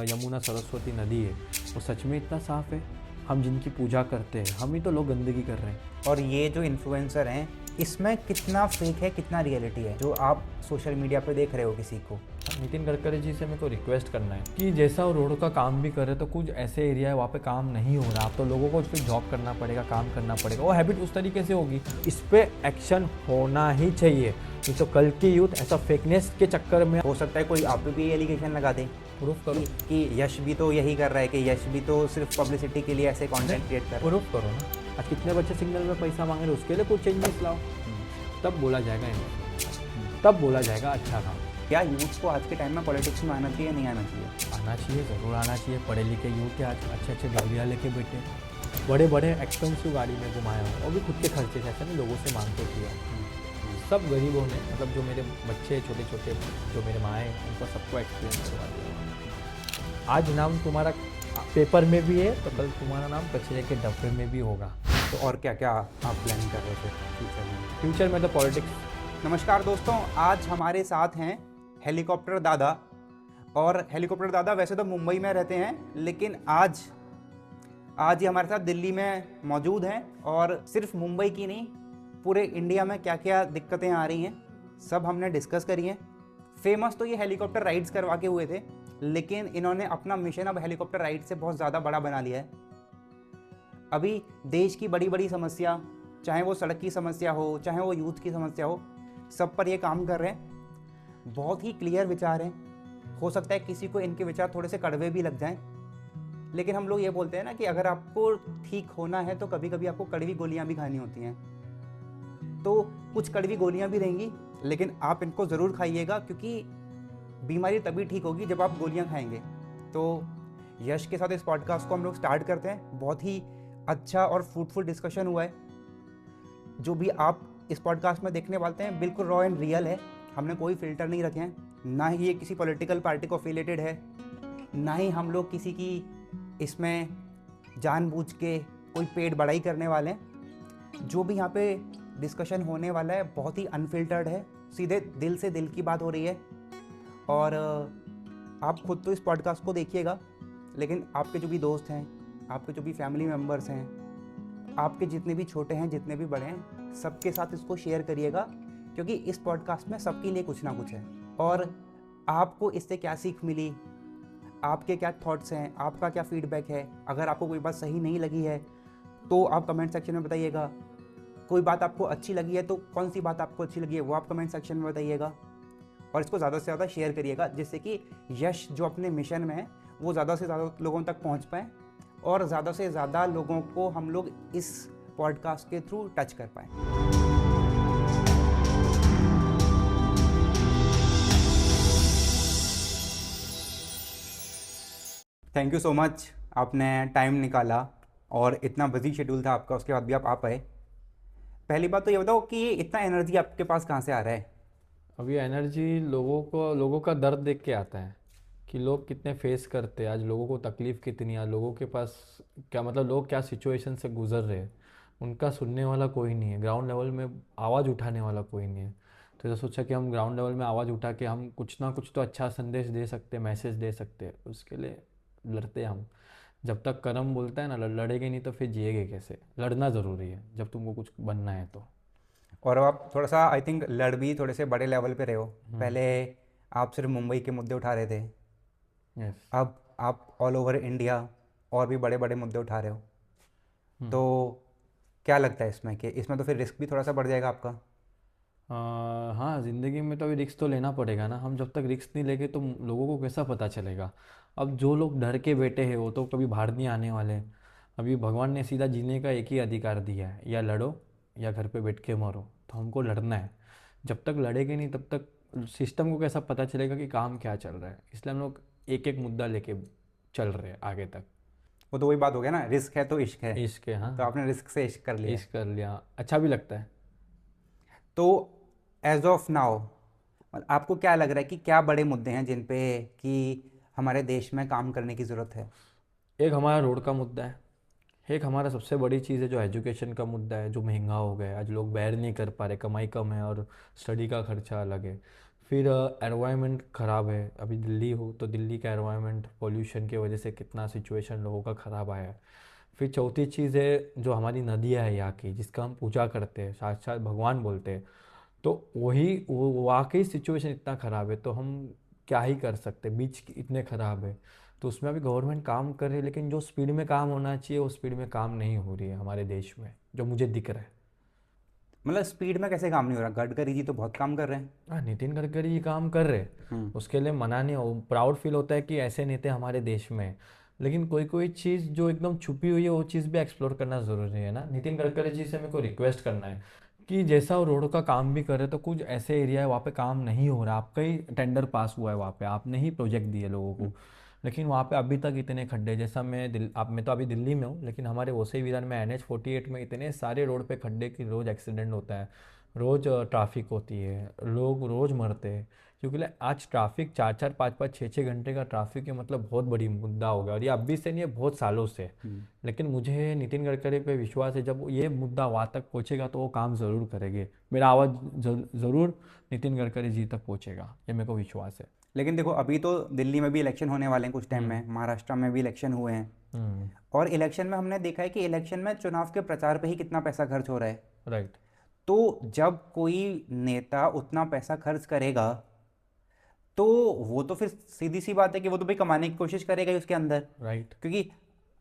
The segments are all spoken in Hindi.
यमुना सरस्वती नदी है वो सच में इतना साफ़ है? हम जिनकी पूजा करते हैं हम ही तो लोग गंदगी कर रहे हैं। और ये जो इन्फ्लुएंसर हैं इसमें कितना फेक है कितना रियलिटी है जो आप सोशल मीडिया पे देख रहे हो किसी को। नितिन गडकरी जी से मेरे को रिक्वेस्ट करना है कि जैसा वो रोड का काम भी कर रहे तो कुछ ऐसे एरिया है वहाँ पे काम नहीं हो रहा, अब तो लोगों को फिर जॉब करना पड़ेगा, काम करना पड़ेगा, वो हैबिट उस तरीके से होगी। इस पे एक्शन होना ही चाहिए, नहीं तो कल की यूथ ऐसा फेकनेस के चक्कर में हो सकता है कोई आप पे भी एलिगेशन लगा दे प्रूफ करो। कि यश भी तो यही कर रहा है, कि यश भी तो सिर्फ पब्लिसिटी के लिए ऐसे कंटेंट क्रिएट कर रहा है। प्रूफ करो ना, आज कितने बच्चे सिग्नल में पैसा मांग रहे हैं, उसके लिए कुछ चेंजेस लाओ, तब बोला जाएगा तब बोला जाएगा अच्छा काम। क्या यूथ को आज के टाइम में पॉलिटिक्स में आना चाहिए नहीं आना चाहिए? आना चाहिए, ज़रूर आना चाहिए। पढ़े लिखे यूथ के आज अच्छे अच्छे डिग्रियाँ लेके बैठे, बड़े बड़े एक्सपेंसिव गाड़ी में घुमाया हो, और भी खुद के खर्चे से, ऐसा नहीं लोगों से मांग के किया। सब गरीबों ने, मतलब जो मेरे बच्चे छोटे छोटे जो मेरे माँ हैं उनको सबको एक्सपीरियंस करवा दिया। आज नाम तुम्हारा पेपर में भी है तो कल तुम्हारा नाम कचरे के डब्बे में भी होगा। तो और क्या क्या आप प्लानिंग कर रहे थे फ्यूचर में? फ्यूचर में तो पॉलिटिक्स। नमस्कार दोस्तों, आज हमारे साथ हैं हेलीकॉप्टर दादा। और हेलीकॉप्टर दादा वैसे तो मुंबई में रहते हैं, लेकिन आज ये हमारे साथ दिल्ली में मौजूद हैं। और सिर्फ मुंबई की नहीं, पूरे इंडिया में क्या क्या दिक्कतें आ रही हैं सब हमने डिस्कस करी हैं। फेमस तो ये हेलीकॉप्टर राइड्स करवा के हुए थे, लेकिन इन्होंने अपना मिशन अब हेलीकॉप्टर राइड से बहुत ज़्यादा बड़ा बना लिया है। अभी देश की बड़ी बड़ी समस्या, चाहे वो सड़क की समस्या हो, चाहे वो यूथ की समस्या हो, सब पर ये काम कर रहे हैं। बहुत ही क्लियर विचार हैं। हो सकता है किसी को इनके विचार थोड़े से कड़वे भी लग जाएं, लेकिन हम लोग ये बोलते हैं ना कि अगर आपको ठीक होना है तो कभी कभी आपको कड़वी गोलियां भी खानी होती हैं। तो कुछ कड़वी गोलियां भी रहेंगी, लेकिन आप इनको ज़रूर खाइएगा, क्योंकि बीमारी तभी ठीक होगी जब आप गोलियां खाएंगे। तो यश के साथ इस पॉडकास्ट को हम लोग स्टार्ट करते हैं। बहुत ही अच्छा और फ्रूटफुल डिस्कशन हुआ है। जो भी आप इस पॉडकास्ट में देखने वाले हैं बिल्कुल रॉ एंड रियल है। हमने कोई फिल्टर नहीं रखे हैं, ना ही ये किसी पॉलिटिकल पार्टी को एफिलिएटेड है, ना ही हम लोग किसी की इसमें जानबूझ के कोई पेट बढ़ाई करने वाले हैं। जो भी यहाँ पे डिस्कशन होने वाला है बहुत ही अनफिल्टर्ड है, सीधे दिल से दिल की बात हो रही है। और आप खुद तो इस पॉडकास्ट को देखिएगा, लेकिन आपके जो भी दोस्त हैं, आपके जो भी फैमिली मेम्बर्स हैं, आपके जितने भी छोटे हैं जितने भी बड़े हैं, सबके साथ इसको शेयर करिएगा, क्योंकि इस पॉडकास्ट में सबके लिए कुछ ना कुछ है। और आपको इससे क्या सीख मिली, आपके क्या थॉट्स हैं, आपका क्या फीडबैक है। अगर आपको कोई बात सही नहीं लगी है तो आप कमेंट सेक्शन में बताइएगा। कोई बात आपको अच्छी लगी है तो कौन सी बात आपको अच्छी लगी है वो आप कमेंट सेक्शन में बताइएगा। और इसको ज़्यादा से ज़्यादा शेयर करिएगा, जिससे कि यश जो अपने मिशन में है वो ज़्यादा से ज़्यादा लोगों तक पहुँच पाएँ, और ज़्यादा से ज़्यादा लोगों को हम लोग इस पॉडकास्ट के थ्रू टच कर पाएँ। थैंक यू सो मच, आपने टाइम निकाला और इतना बिजी शेड्यूल था आपका, उसके बाद भी आप पाए। पहली बात तो ये बताओ कि ये इतना एनर्जी आपके पास कहाँ से आ रहा है? अब ये एनर्जी लोगों का दर्द देख के आता है कि लोग कितने फेस करते हैं, आज लोगों को तकलीफ़ कितनी है, लोगों के पास क्या, मतलब लोग क्या सिचुएशन से गुजर रहे हैं, उनका सुनने वाला कोई नहीं है, ग्राउंड लेवल में आवाज़ उठाने वाला कोई नहीं है। तो ये सोचा कि हम ग्राउंड लेवल में आवाज़ उठा के हम कुछ ना कुछ तो अच्छा संदेश दे सकते, मैसेज दे सकते, उसके लिए लड़ते हम। जब तक करम बोलता है ना, लड़ेंगे नहीं तो फिर जिएगे कैसे? लड़ना ज़रूरी है जब तुमको कुछ बनना है तो। और अब आप थोड़ा सा आई थिंक लड़ भी थोड़े से बड़े लेवल पे रहे हो। पहले आप सिर्फ मुंबई के मुद्दे उठा रहे थे, यस। अब आप ऑल ओवर इंडिया और भी बड़े बड़े मुद्दे उठा रहे हो। तो क्या लगता है इसमें कि इसमें तो फिर रिस्क भी थोड़ा सा बढ़ जाएगा आपका? हाँ, ज़िंदगी में तो अभी रिस्क तो लेना पड़ेगा ना। हम जब तक रिस्क नहीं लेंगे तो लोगों को कैसा पता चलेगा? अब जो लोग डर के बैठे हैं वो तो कभी बाहर नहीं आने वाले। अभी भगवान ने सीधा जीने का एक ही अधिकार दिया है, या लड़ो या घर पे बैठ के मरो। तो हमको लड़ना है। जब तक लड़ेंगे नहीं तब तक सिस्टम को कैसा पता चलेगा कि काम क्या चल रहा है? इसलिए हम लोग एक एक मुद्दा लेके चल रहे हैं आगे तक। वो तो वही बात हो गया ना, रिस्क है तो इश्क है। इश्क है, हाँ। तो आपने रिस्क से इश्क कर लिया। इश्क कर लिया, अच्छा भी लगता है। तो एज ऑफ नाउ आपको क्या लग रहा है कि क्या बड़े मुद्दे हैं जिन पे कि हमारे देश में काम करने की ज़रूरत है? एक हमारा रोड का मुद्दा है, एक हमारा सबसे बड़ी चीज़ है जो एजुकेशन का मुद्दा है, जो महंगा हो गया है। आज लोग बैर नहीं कर पा रहे, कमाई कम है और स्टडी का खर्चा अलग है। फिर एनवायरनमेंट ख़राब है, अभी दिल्ली हो तो दिल्ली का एनवायरनमेंट पोल्यूशन की वजह से कितना सिचुएशन लोगों का ख़राब आया है। फिर चौथी चीज़ है जो हमारी नदियाँ है यहाँ की, जिसका हम पूजा करते हैं, साक्षात भगवान बोलते हैं, तो वही वो वाकई सिचुएशन इतना ख़राब है, तो हम क्या ही कर सकते, बीच इतने ख़राब है। तो उसमें अभी गवर्नमेंट काम कर रही है, लेकिन जो स्पीड में काम होना चाहिए वो स्पीड में काम नहीं हो रही है हमारे देश में, जो मुझे दिख रहा है। मतलब स्पीड में कैसे काम नहीं हो रहा? गडकरी जी तो बहुत काम कर रहे हैं। हाँ, नितिन गडकरी ये काम कर रहे, हम्म। उसके लिए मना नहीं हो, प्राउड फील होता है कि ऐसे नेता हमारे देश में हैं। लेकिन कोई कोई चीज़ जो एकदम छुपी हुई है वो चीज़ भी एक्सप्लोर करना ज़रूरी है ना। नितिन गडकरी जी से मेरे को रिक्वेस्ट करना है कि जैसा वो रोड का काम भी कर रहे, तो कुछ ऐसे एरिया है वहाँ पे काम नहीं हो रहा, आपका ही टेंडर पास हुआ है वहाँ पे, आपने ही प्रोजेक्ट दिए लोगों को, लेकिन वहाँ पे अभी तक इतने खड्डे, जैसा मैं तो अभी दिल्ली में हूँ, लेकिन हमारे वसई विधान में NH 48 में इतने सारे रोड पे खड्डे कि रोज़ एक्सीडेंट होता है, रोज़ ट्रैफिक होती है, लोग रोज़ मरते हैं। क्योंकि आज ट्रैफिक 4 4 5 5 6 6 घंटे का ट्रैफिक है, मतलब बहुत बड़ी मुद्दा हो गया, और ये अभी से नहीं है, बहुत सालों से। हम्म। लेकिन मुझे नितिन गडकरी पे विश्वास है, जब ये मुद्दा वहाँ तक पहुँचेगा तो वो काम ज़रूर करेंगे, मेरा आवाज़ ज़रूर नितिन गडकरी जी तक पहुँचेगा, ये मेरे को विश्वास है। लेकिन देखो, अभी तो दिल्ली में भी इलेक्शन होने वाले हैं कुछ टाइम हम्म। में, महाराष्ट्र में भी इलेक्शन हुए हैं। हम्म। और इलेक्शन में हमने देखा है कि इलेक्शन में चुनाव के प्रचार पे ही कितना पैसा खर्च हो रहा है। राइट। तो जब कोई नेता उतना पैसा खर्च करेगा, तो वो तो फिर सीधी सी बात है कि वो तो भाई कमाने की कोशिश करेगा ही उसके अंदर। राइट। क्योंकि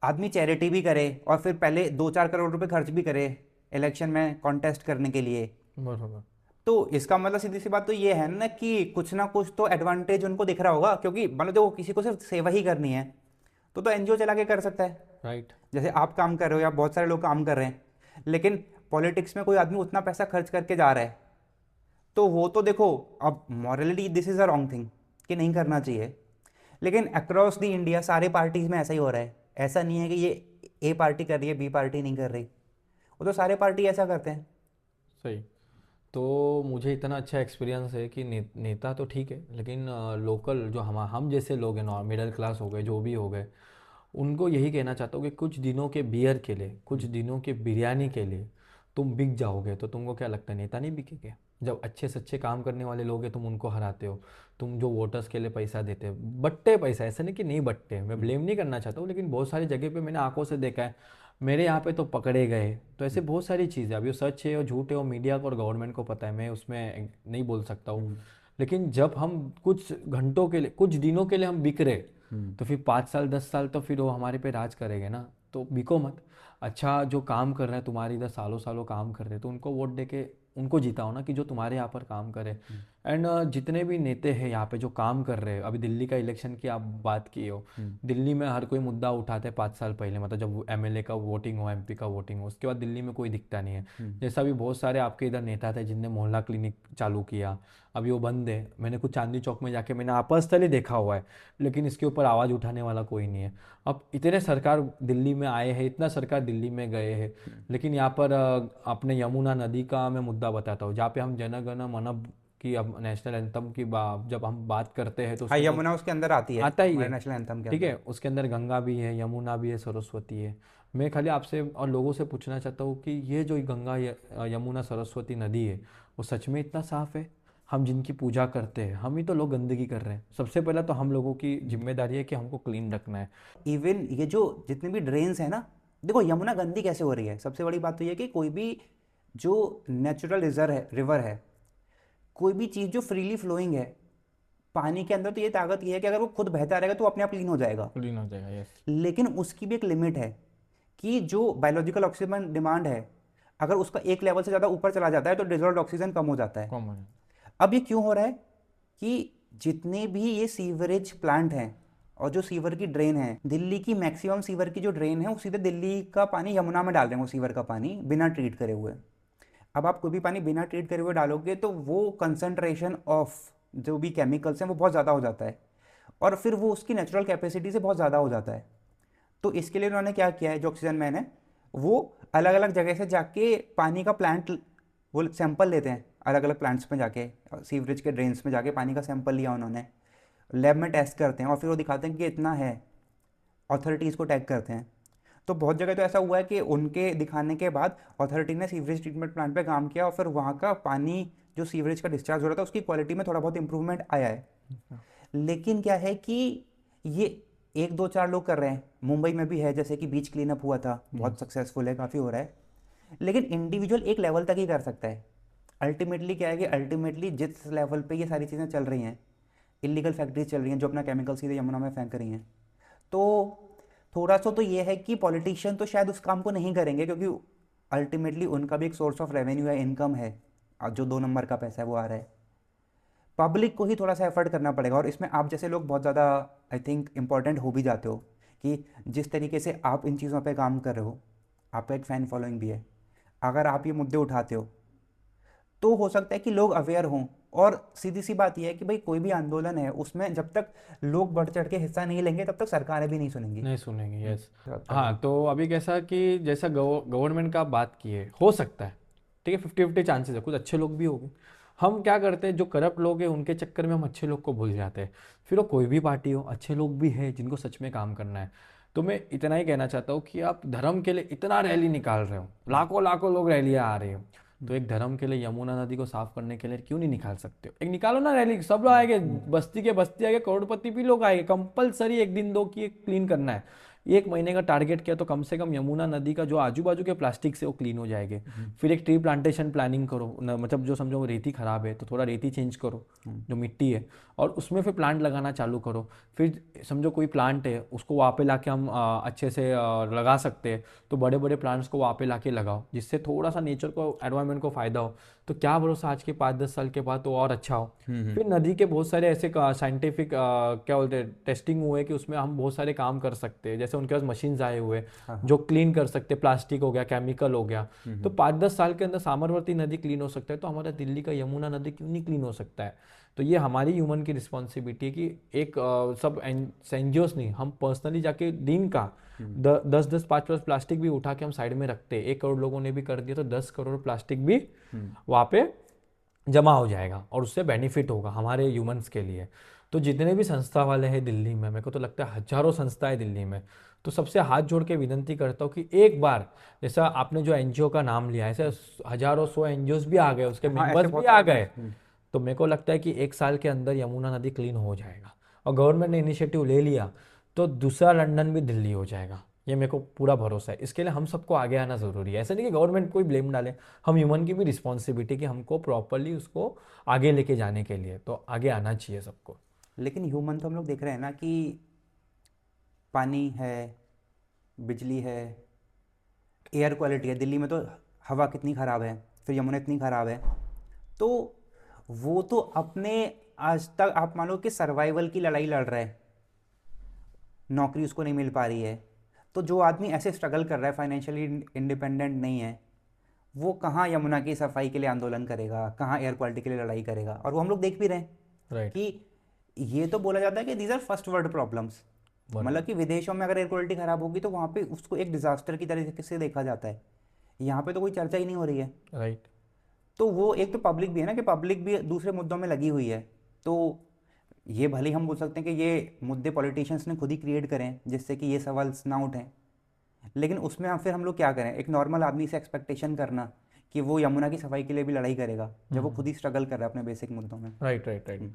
आदमी चैरिटी भी करे और फिर पहले 2 4 करोड़ रुपए खर्च भी करे इलेक्शन में कॉन्टेस्ट करने के लिए। बराबर। तो इसका मतलब सीधी सी बात तो ये है ना कि कुछ ना कुछ तो एडवांटेज उनको दिख रहा होगा, क्योंकि मतलब जो किसी को सिर्फ सेवा ही करनी है तो एनजीओ चला के कर सकता है। राइट। जैसे आप काम कर रहे हो या बहुत सारे लोग काम कर रहे हैं, लेकिन पॉलिटिक्स में कोई आदमी उतना पैसा खर्च करके जा रहा है, तो वो तो देखो, अब morality this is a wrong thing कि नहीं करना चाहिए। लेकिन अक्रॉस द इंडिया सारे पार्टीज में ऐसा ही हो रहा है। ऐसा नहीं है कि ये ए पार्टी कर रही है बी पार्टी नहीं कर रही, वो तो सारे पार्टी ऐसा करते हैं। सही। तो मुझे इतना अच्छा एक्सपीरियंस है कि नेता तो ठीक है, लेकिन लोकल जो हम जैसे लोग हैं, नॉर्मल मिडिल क्लास हो गए, जो भी हो गए, उनको यही कहना चाहता हूँ कि कुछ दिनों के बियर के लिए, कुछ दिनों के बिरयानी के लिए तुम बिक जाओगे, तो तुमको क्या लगता है नेता नहीं बिकेंगे? जब अच्छे से अच्छे काम करने वाले लोग हैं तुम उनको हराते हो, तुम जो वोटर्स के लिए पैसा देते हो, बट्टे पैसा, ऐसा नहीं कि नहीं बट्टे, मैं ब्लेम नहीं करना चाहता हूँ, लेकिन बहुत सारी जगह पे मैंने आंखों से देखा है, मेरे यहाँ पे तो पकड़े गए। तो ऐसे बहुत सारी चीज़ें, अभी वो सच है और झूठ है, वो मीडिया को और गवर्नमेंट को पता है, मैं उसमें नहीं बोल सकता हूँ। लेकिन जब हम कुछ घंटों के लिए, कुछ दिनों के लिए हम बिक रहे, तो फिर 5 साल 10 साल तो फिर वो हमारे पे राज करेंगे ना। तो बिको मत। अच्छा, जो काम कर रहे हैं तुम्हारे इधर, सालों सालों काम कर रहे हैं, तो उनको वोट दे के उनको जिताओ ना, कि जो तुम्हारे यहाँ पर काम करे। एंड जितने भी नेता हैं यहाँ पे जो काम कर रहे हैं, अभी दिल्ली का इलेक्शन की आप बात की हो, दिल्ली में हर कोई मुद्दा उठाते हैं 5 साल पहले, मतलब जब MLA का वोटिंग हो, MP का वोटिंग हो, उसके बाद दिल्ली में कोई दिखता नहीं है। जैसा भी बहुत सारे आपके इधर नेता थे जिनने मोहल्ला क्लिनिक चालू किया, अभी वो बंद है, मैंने कुछ चांदनी चौक में जाके मैंने पर्सनली देखा हुआ है, लेकिन इसके ऊपर आवाज़ उठाने वाला कोई नहीं है। अब इतने सरकार दिल्ली में आए हैं, इतना सरकार दिल्ली में गए हैं, लेकिन यहाँ पर अपने यमुना नदी का मैं मुद्दा बताता हूँ, जहाँ पे हम जन गण मन की, अब नेशनल एंथम की जब हम बात करते हैं तो हाँ, उसके अंदर यमुना उसके अंदर आती है, आता ही हमारे है। नेशनल एंथम के ठीक है, अंदर। उसके अंदर गंगा भी है, यमुना भी है, सरस्वती है। मैं खाली आपसे और लोगों से पूछना चाहता हूँ कि ये जो गंगा यमुना सरस्वती नदी है, वो सच में इतना साफ है? हम जिनकी पूजा करते हैं, हम ही तो लोग गंदगी कर रहे हैं। सबसे पहला तो हम लोगों की जिम्मेदारी है कि हमको क्लीन रखना है। इवन ये जो जितने भी ड्रेन्स हैं ना, देखो यमुना गंदी कैसे हो रही है, सबसे बड़ी बात तो ये है कि कोई भी जो नेचुरल रिवर है, कोई भी चीज़ जो फ्रीली फ्लोइंग है पानी के अंदर, तो ये ताकत ये है कि अगर वो खुद बहता रहेगा तो अपने आप क्लीन हो जाएगा। क्लीन हो जाएगा, यस। लेकिन उसकी भी एक लिमिट है कि जो बायोलॉजिकल ऑक्सीजन डिमांड है, अगर उसका एक लेवल से ज़्यादा ऊपर चला जाता है तो डिजॉल्व ऑक्सीजन कम हो जाता है। कॉमन है। अब ये क्यों हो रहा है कि जितने भी ये सीवरेज प्लांट हैं और जो सीवर की ड्रेन है, दिल्ली की मैक्सिमम सीवर की जो ड्रेन है वो सीधे दिल्ली का पानी यमुना में डाल रहे हैं, वो सीवर का पानी बिना ट्रीट करे हुए। अब आप कोई भी पानी बिना ट्रीट करे हुए डालोगे तो वो कंसंट्रेशन ऑफ जो भी केमिकल्स हैं वो बहुत ज़्यादा हो जाता है, और फिर वो उसकी नेचुरल कैपेसिटी से बहुत ज़्यादा हो जाता है। तो इसके लिए उन्होंने क्या किया है, जो ऑक्सीजन मैन है वो अलग अलग जगह से जाके पानी का प्लांट, वो सैंपल लेते हैं अलग अलग प्लांट्स में जाके, सीवरेज के ड्रेन्स में जाके पानी का सैंपल लिया उन्होंने, लैब में टेस्ट करते हैं और फिर वो दिखाते हैं कि इतना है, अथॉरिटीज़ को टैग करते हैं। तो बहुत जगह तो ऐसा हुआ है कि उनके दिखाने के बाद अथॉरिटी ने सीवरेज ट्रीटमेंट प्लांट पे काम किया और फिर वहाँ का पानी जो सीवरेज का डिस्चार्ज हो रहा था उसकी क्वालिटी में थोड़ा बहुत इंप्रूवमेंट आया है। लेकिन क्या है कि ये एक दो चार लोग कर रहे हैं, मुंबई में भी है, जैसे कि बीच क्लीन अप हुआ था, बहुत सक्सेसफुल है, काफ़ी हो रहा है। लेकिन इंडिविजुअल एक लेवल तक ही कर सकता है। अल्टीमेटली क्या है कि अल्टीमेटली जिस लेवल पे ये सारी चीज़ें चल रही हैं, इलीगल फैक्ट्रीज चल रही हैं जो अपना केमिकल सीधे यमुना में फेंक रही हैं, तो थोड़ा सा तो ये है कि पॉलिटिशियन तो शायद उस काम को नहीं करेंगे, क्योंकि अल्टीमेटली उनका भी एक सोर्स ऑफ रेवेन्यू है, इनकम है, और जो 2 नंबर का पैसा है वो आ रहा है। पब्लिक को ही थोड़ा सा एफर्ट करना पड़ेगा, और इसमें आप जैसे लोग बहुत ज़्यादा आई थिंक इम्पॉर्टेंट हो भी जाते हो, कि जिस तरीके से आप इन चीज़ों पे काम कर रहे हो, आपका एक फ़ैन फॉलोइंग भी है, अगर आप ये मुद्दे उठाते हो तो हो सकता है कि लोग अवेयर हों। और सीधी सी बात यह है कि भाई कोई भी आंदोलन है उसमें जब तक लोग बढ़ चढ़ के हिस्सा नहीं लेंगे तब तक सरकारें भी नहीं सुनेंगी। नहीं सुनेंगे, यस। रहता है। हाँ, तो अभी कैसा कि जैसा गवर्नमेंट का आप बात किए, हो सकता है, ठीक है, 50-50 चांसेस है, कुछ अच्छे लोग भी होंगे। हम क्या करते हैं, जो करप्ट लोग हैं उनके चक्कर में हम अच्छे लोग को भूल जाते हैं। फिर वो कोई भी पार्टी हो, अच्छे लोग भी हैं जिनको सच में काम करना है। तो मैं इतना ही कहना चाहता हूँ कि आप धर्म के लिए इतना रैली निकाल रहे हो, लाखों लाखों लोग रैलियाँ आ रही हो, तो एक धर्म के लिए यमुना नदी को साफ करने के लिए क्यों नहीं निकाल सकते हो? एक निकालो ना रैली, सब लोग आएंगे, बस्ती के बस्ती आएंगे, करोड़पति भी लोग आएंगे, कंपलसरी एक दिन दो की क्लीन करना है। 1 महीने का टारगेट किया तो कम से कम यमुना नदी का जो आजू बाजू के प्लास्टिक से वो क्लीन हो जाएंगे। फिर एक ट्री प्लांटेशन प्लानिंग करो मतलब जो समझो रेती खराब है तो थोड़ा रेती चेंज करो, जो मिट्टी है, और उसमें फिर प्लांट लगाना चालू करो। फिर समझो कोई प्लांट है उसको वहाँ पे लाके हम अच्छे से लगा सकते हैं, तो बड़े बड़े प्लांट्स को वहाँ पे लाके लगाओ, जिससे थोड़ा सा नेचर को, एनवायरनमेंट को फायदा हो। तो क्या भरोसा आज के 5-10 साल के बाद तो और अच्छा हो। फिर नदी के बहुत सारे ऐसे साइंटिफिक क्या बोलते हैं टेस्टिंग हुए कि उसमें हम बहुत सारे काम कर सकते हैं, जैसे उनके पास मशीन्स आए हुए जो क्लीन कर सकते, प्लास्टिक हो गया, केमिकल हो गया। तो 5-10 साल के अंदर साबरमती नदी क्लीन हो सकता है, तो हमारा दिल्ली का यमुना नदी क्यों नहीं क्लीन हो सकता है? तो ये हमारी ह्यूमन की रिस्पॉन्सिबिलिटी है कि एक सब एनजीओस नहीं, हम पर्सनली जाके दिन का 10-10 5-5 प्लास्टिक भी उठा के हम साइड में रखते हैं। 1 करोड़ लोगों ने भी कर दिया तो 10 करोड़ प्लास्टिक भी वहाँ पे जमा हो जाएगा, और उससे बेनिफिट होगा हमारे ह्यूमंस के लिए। तो जितने भी संस्था वाले हैं दिल्ली में, मेरे को तो लगता है हजारों संस्थाएं दिल्ली में, तो सबसे हाथ जोड़ के विनती करता हूँ कि एक बार, जैसा आपने जो एनजीओ का नाम लिया, ऐसे हजारों 100 एनजीओस भी आ गए, उसके हाँ, ऐसे मेंबर्स भी बहुत आ सारे गए, तो मेरे को लगता है कि 1 साल के अंदर यमुना नदी क्लीन हो जाएगा। और गवर्नमेंट ने इनिशिएटिव ले लिया तो दूसरा लंदन भी दिल्ली हो जाएगा, ये मेरे को पूरा भरोसा है। इसके लिए हम सबको आगे आना ज़रूरी है। ऐसा नहीं कि गवर्नमेंट कोई ब्लेम डाले, हम ह्यूमन की भी रिस्पॉन्सिबिलिटी कि हमको प्रॉपरली उसको आगे लेके जाने के लिए, तो आगे आना चाहिए सबको। लेकिन ह्यूमन तो हम लोग देख रहे हैं ना कि पानी है, बिजली है, एयर क्वालिटी है, दिल्ली में तो हवा कितनी ख़राब है, फिर यमुना इतनी ख़राब है, तो वो तो अपने, आज तक आप मान लो कि सर्वाइवल की लड़ाई लड़ रहा है, नौकरी उसको नहीं मिल पा रही है, तो जो आदमी ऐसे स्ट्रगल कर रहा है, फाइनेंशियली इंडिपेंडेंट नहीं है, वो कहाँ यमुना की सफाई के लिए आंदोलन करेगा, कहाँ एयर क्वालिटी के लिए लड़ाई करेगा? और वो हम लोग देख भी रहे हैं राइट। कि ये तो बोला जाता है कि these are first world problems, बराबर। मतलब कि विदेशों में अगर एयर क्वालिटी ख़राब होगी तो वहाँ पे उसको एक डिज़ास्टर की तरीके से देखा जाता है, यहाँ पे तो कोई चर्चा ही नहीं हो रही है। राइट। तो वो एक तो पब्लिक भी है ना, कि पब्लिक भी दूसरे मुद्दों में लगी हुई है, तो ये भले ही हम बोल सकते हैं कि ये मुद्दे पॉलिटिशियंस ने खुद ही क्रिएट करें जिससे कि ये सवाल ना उठें, लेकिन उसमें फिर हम लोग क्या करें? एक नॉर्मल आदमी से एक्सपेक्टेशन करना कि वो यमुना की सफाई के लिए भी लड़ाई करेगा जब वो खुद ही स्ट्रगल कर रहा है अपने बेसिक मुद्दों में। Right, right, right. हम्म,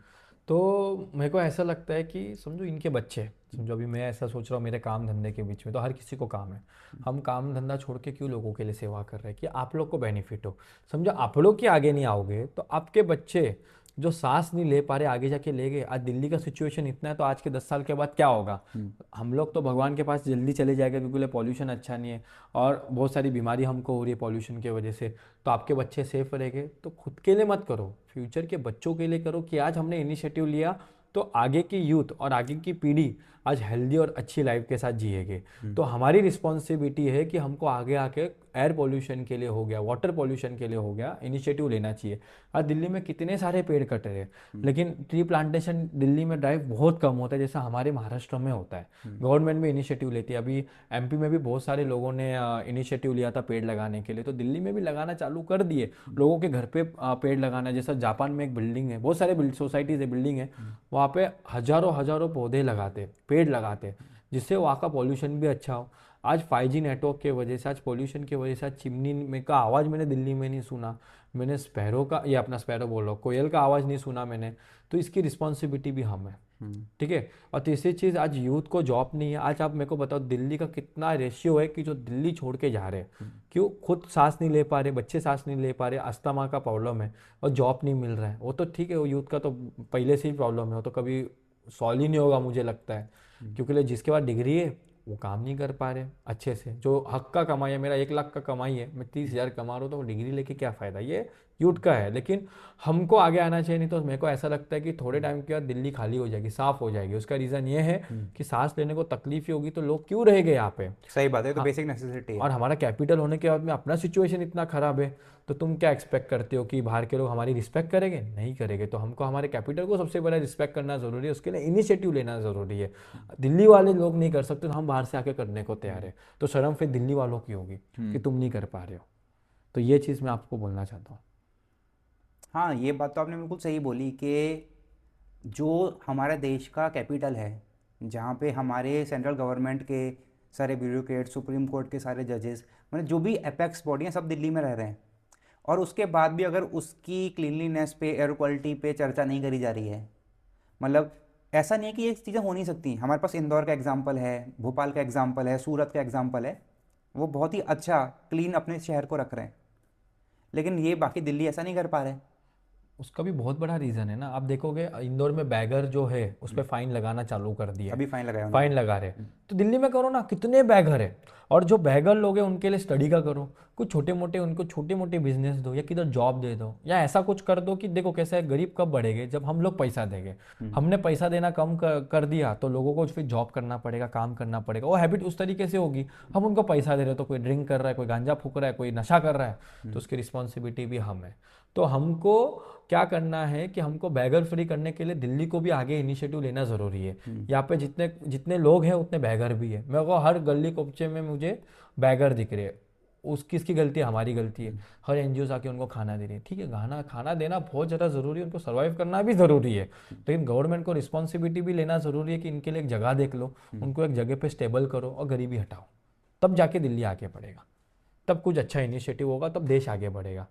तो मेरे को ऐसा लगता है कि समझो इनके बच्चे, समझो अभी मैं ऐसा सोच रहा हूँ मेरे काम धंधे के बीच में, तो हर किसी को काम है, हम काम धंधा छोड़ के क्यों लोगों के लिए सेवा कर रहे हैं कि आप लोग को बेनिफिट हो। समझो आप लोग के आगे नहीं आओगे तो आपके बच्चे जो सांस नहीं ले पा रहे आगे जाके ले गए। आज दिल्ली का सिचुएशन इतना है, तो आज के 10 साल के बाद क्या होगा? हम लोग तो भगवान के पास जल्दी चले जाएगा क्योंकि पॉल्यूशन अच्छा नहीं है, और बहुत सारी बीमारी हमको हो रही है पॉल्यूशन की वजह से। तो आपके बच्चे सेफ रहेंगे तो खुद के लिए मत करो, फ्यूचर के बच्चों के लिए करो कि आज हमने इनिशिएटिव लिया तो आगे की यूथ और आगे की पीढ़ी आज हेल्दी और अच्छी लाइफ के साथ जिएगी। तो हमारी रिस्पॉन्सिबिलिटी है कि हमको आगे आके एयर पोल्यूशन के लिए हो गया, वाटर पोल्यूशन के लिए हो गया, इनिशिएटिव लेना चाहिए। आज दिल्ली में कितने सारे पेड़ कट रहे हैं, लेकिन ट्री प्लांटेशन दिल्ली में ड्राइव बहुत कम होता है जैसा हमारे महाराष्ट्र में होता है। गवर्नमेंट भी इनिशिएटिव लेती है, अभी एमपी में भी बहुत सारे लोगों ने इनिशिएटिव लिया था पेड़ लगाने के लिए, तो दिल्ली में भी लगाना चालू कर दिए लोगों के घर पे पेड़ लगाना। जैसा जापान में एक बिल्डिंग है, बहुत सारे सोसाइटीज है, बिल्डिंग है, वहाँ पे हजारों हजारों पौधे लगाते, पेड़ लगाते, जिससे वहाँ का पॉल्यूशन भी अच्छा हो। आज 5G नेटवर्क के वजह से, आज पॉल्यूशन की वजह से, आज चिमनी में का आवाज़ मैंने दिल्ली में नहीं सुना, मैंने स्पैरो का, ये अपना स्पैरो बोल रहा हूँ, कोयल का आवाज़ नहीं सुना मैंने। तो इसकी रिस्पॉन्सिबिलिटी भी हम है, ठीक है। और तीसरी चीज़, आज यूथ को जॉब नहीं है। आज आप मेरे को बताओ दिल्ली का कितना रेशियो है कि जो दिल्ली छोड़ के जा रहे हैं, क्यों? खुद सांस नहीं ले पा रहे, बच्चे सांस नहीं ले पा रहे, अस्थमा का प्रॉब्लम है और जॉब नहीं मिल रहा है। वो तो ठीक है, वो यूथ का तो पहले से ही प्रॉब्लम है, वो तो कभी सॉल्व ही नहीं होगा मुझे लगता है, क्योंकि जिसके पास डिग्री है वो काम नहीं कर पा रहे अच्छे से। जो हक का कमाई है, मेरा 1 लाख का कमाई है, मैं 30,000 कमा रहा हूँ, तो वो डिग्री लेके क्या फ़ायदा? ये यूथ का है। लेकिन हमको आगे आना चाहिए, नहीं तो मेरे को ऐसा लगता है कि थोड़े टाइम के बाद दिल्ली खाली हो जाएगी, साफ हो जाएगी। उसका रीज़न ये है कि सांस लेने को तकलीफ ही होगी तो लोग क्यों रहेंगे यहाँ पे। सही बात है, ये तो हाँ, बेसिक नेसेसिटी है। और हमारा कैपिटल होने के बाद में अपना सिचुएशन इतना ख़राब है, तो तुम क्या एक्सपेक्ट करते हो कि बाहर के लोग हमारी रिस्पेक्ट करेंगे? नहीं करेंगे। तो हमको हमारे कैपिटल को सबसे पहले रिस्पेक्ट करना ज़रूरी है, उसके लिए इनिशिएटिव लेना ज़रूरी है। दिल्ली वाले लोग नहीं कर सकते तो हम बाहर से आके करने को तैयार है, तो शर्म फिर दिल्ली वालों की होगी कि तुम नहीं कर पा रहे हो। तो ये चीज़ मैं आपको बोलना चाहता हूँ। हाँ, ये बात तो आपने बिल्कुल सही बोली कि जो हमारे देश का कैपिटल है, जहाँ पे हमारे सेंट्रल गवर्नमेंट के सारे ब्यूरोक्रेट, सुप्रीम कोर्ट के सारे जजेस, मतलब जो भी अपेक्स बॉडी हैं, सब दिल्ली में रह रहे हैं। और उसके बाद भी अगर उसकी क्लीनलीनेस पे, एयर क्वालिटी पे चर्चा नहीं करी जा रही है, मतलब ऐसा नहीं है कि ये चीज़ें हो नहीं सकती। हमारे पास इंदौर का एग्जाम्पल है, भोपाल का एग्जाम्पल है, सूरत का एग्जाम्पल है, वो बहुत ही अच्छा क्लीन अपने शहर को रख रहे हैं। लेकिन ये बाकी दिल्ली ऐसा नहीं कर पा रहे। उसका भी बहुत बड़ा रीज़न है ना। आप देखोगे इंदौर में बैगर जो है उस पर फाइन लगाना चालू कर दिया है, अभी फाइन लगाया फाइन उन्होंने। लगा रहे। तो दिल्ली में करो ना, कितने बैगर है। और जो बैगर लोग हैं उनके लिए स्टडी का करो, कुछ छोटे मोटे उनको छोटे मोटे बिजनेस दो, या किधर जॉब दे दो, या ऐसा कुछ कर दो कि देखो कैसा है, गरीब कब बढ़ेंगे जब हम लोग पैसा देंगे। हमने पैसा देना कम कर दिया तो लोगों को फिर जॉब करना पड़ेगा, काम करना पड़ेगा, वो हैबिट उस तरीके से होगी। हम उनको पैसा दे रहे हैं तो कोई ड्रिंक कर रहा है, कोई गांजा फूक रहा है, कोई नशा कर रहा है, तो उसकी रिस्पॉन्सिबिलिटी भी हम है। तो हमको क्या करना है कि हमको बैगर फ्री करने के लिए दिल्ली को भी आगे इनिशिएटिव लेना ज़रूरी है। यहाँ पे जितने जितने लोग हैं उतने बैगर भी है। मेरे को हर गली कोपचे में मुझे बैगर दिख रहे हैं। उसकी किसकी गलती है? हमारी गलती है। हर एनजीओ आके उनको खाना दे रही है, ठीक है, खाना खाना देना बहुत ज़्यादा ज़रूरी है, उनको सर्वाइव करना भी ज़रूरी है। लेकिन गवर्नमेंट को रिस्पॉन्सिबिलिटी भी लेना ज़रूरी है कि इनके लिए एक जगह देख लो, उनको एक जगह पे स्टेबल करो और गरीबी हटाओ, तब जाके दिल्ली आगे बढ़ेगा, तब कुछ अच्छा इनिशिएटिव होगा, तब देश आगे बढ़ेगा।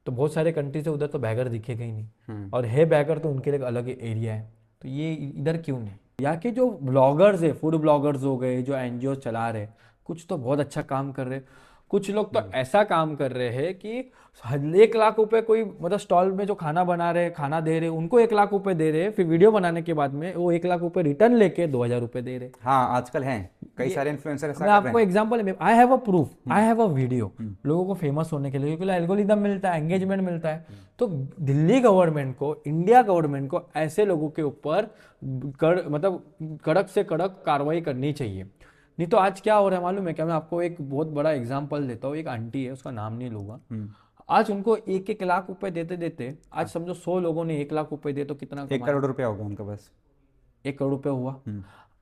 तो बहुत सारे कंट्री से उधर तो बैगर दिखेगा ही नहीं, और है बैगर तो उनके लिए अलग एरिया है। तो ये इधर क्यों नहीं? यहाँ के जो ब्लॉगर्स है, फूड ब्लॉगर्स हो गए, जो एनजीओ चला रहे, कुछ तो बहुत अच्छा काम कर रहे, कुछ लोग तो ऐसा काम कर रहे हैं कि 1 लाख रुपए कोई मतलब स्टॉल में जो खाना बना रहे, खाना दे रहे, उनको 1 लाख रुपए दे रहे, फिर वीडियो बनाने के बाद में वो 1 लाख रुपए रिटर्न लेके 2,000 रुपए दे रहे। हाँ, आजकल हैं कई ये सारे इन्फ्लुएंसर ऐसा मैं कर रहे आपको हैं। Example, I have a proof, I have a video. लोगों को फेमस होने के लिए, क्योंकि एल्गोरिदम मिलता है, एंगेजमेंट मिलता है। तो दिल्ली गवर्नमेंट को, इंडिया गवर्नमेंट को ऐसे लोगों के ऊपर मतलब कड़क से कड़क कार्रवाई करनी चाहिए। नहीं तो आज क्या हो रहा है मालूम है क्या? मैं आपको एक बहुत बड़ा एग्जांपल देता हूँ। एक आंटी है, उसका नाम नहीं लूंगा। आज उनको 1-1 लाख रुपए देते देते, आज समझो 100 लोगों ने 1 लाख रुपए दिए तो कितना 1 करोड़ कमाया? रुपया हो गया उनका बस। 1 करोड़ रुपए हुआ।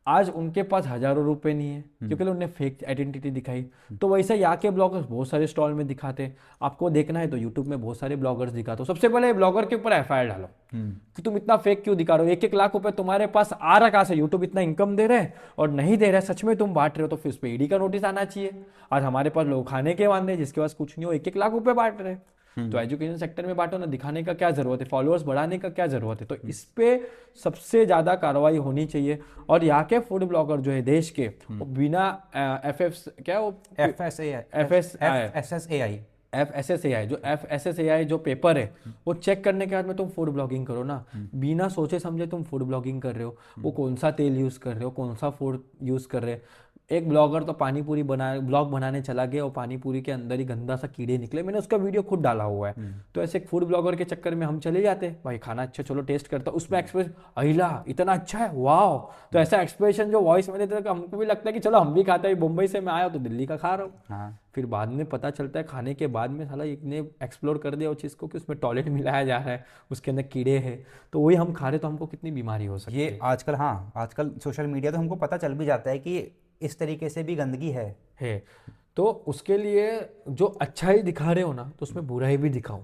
आज उनके पास हजारों रुपए नहीं है, क्योंकि उन्होंने फेक आइडेंटिटी दिखाई। तो वैसे यहाँ के ब्लॉगर्स बहुत सारे स्टॉल में दिखाते हैं। आपको देखना है तो यूट्यूब में बहुत सारे ब्लॉगर्स दिखाते हो। सबसे पहले ब्लॉगर के ऊपर एफआईआर डालो कि तुम इतना फेक क्यों दिखा रहे हो। 1-1 लाख रुपए तुम्हारे पास आ रहा कहाँ से? यूट्यूब इतना इनकम दे रहे हैं और नहीं दे रहा है, सच में तुम बांट रहे हो, तो फिर उस पर ईडी का नोटिस आना चाहिए। आज हमारे पास लोग खाने के वांदे, जिसके पास कुछ नहीं हो, 1-1 लाख रुपए बांट रहे हैं। तो एजुकेशन सेक्टर में बांटो ना, दिखाने का क्या जरूरत है, फॉलोअर्स बढ़ाने का क्या जरूरत है? तो इस पे सबसे ज्यादा कार्रवाई होनी चाहिए। और यहाँ के फूड ब्लॉगर जो है देश के, वो बिना एफ एफ क्या वो FSSAI, जो FSSAI जो पेपर है, वो चेक करने के बाद में तुम फूड ब्लॉगिंग करो ना। बिना सोचे समझे तुम फूड ब्लॉगिंग कर रहे हो, वो कौन सा तेल यूज़ कर रहे हो, कौन सा फूड यूज़ कर रहे हो। एक ब्लॉगर तो पानी पूरी ब्लॉग बनाने चला गया और पानी पूरी के अंदर ही गंदा सा कीड़े निकले, मैंने उसका वीडियो खुद डाला हुआ है। तो ऐसे फूड ब्लॉगर के चक्कर में हम चले जाते हैं, भाई खाना अच्छा, चलो टेस्ट करता, उसमें एक्सप्रेस अहिला इतना अच्छा है, वाह। तो ऐसा एक्सप्रेशन जो वॉइस में देते हैं, हमको भी लगता है कि चलो हम भी खाते हैं, मुंबई से मैं आया तो दिल्ली का खा रहा हूँ। हाँ, फिर बाद में पता चलता है खाने के बाद में साला इतने एक्सप्लोर कर दिया उस चीज़ को कि उसमें टॉयलेट मिलाया जा रहा है, उसके अंदर कीड़े हैं, तो वही हम खा रहे, तो हमको कितनी बीमारी हो सकती ये आजकल, हाँ आजकल सोशल मीडिया तो हमको पता चल भी जाता है कि इस तरीके से भी गंदगी है। है। तो उसके लिए जो अच्छा ही दिखा रहे हो ना, तो उसमें बुराई भी दिखाओ।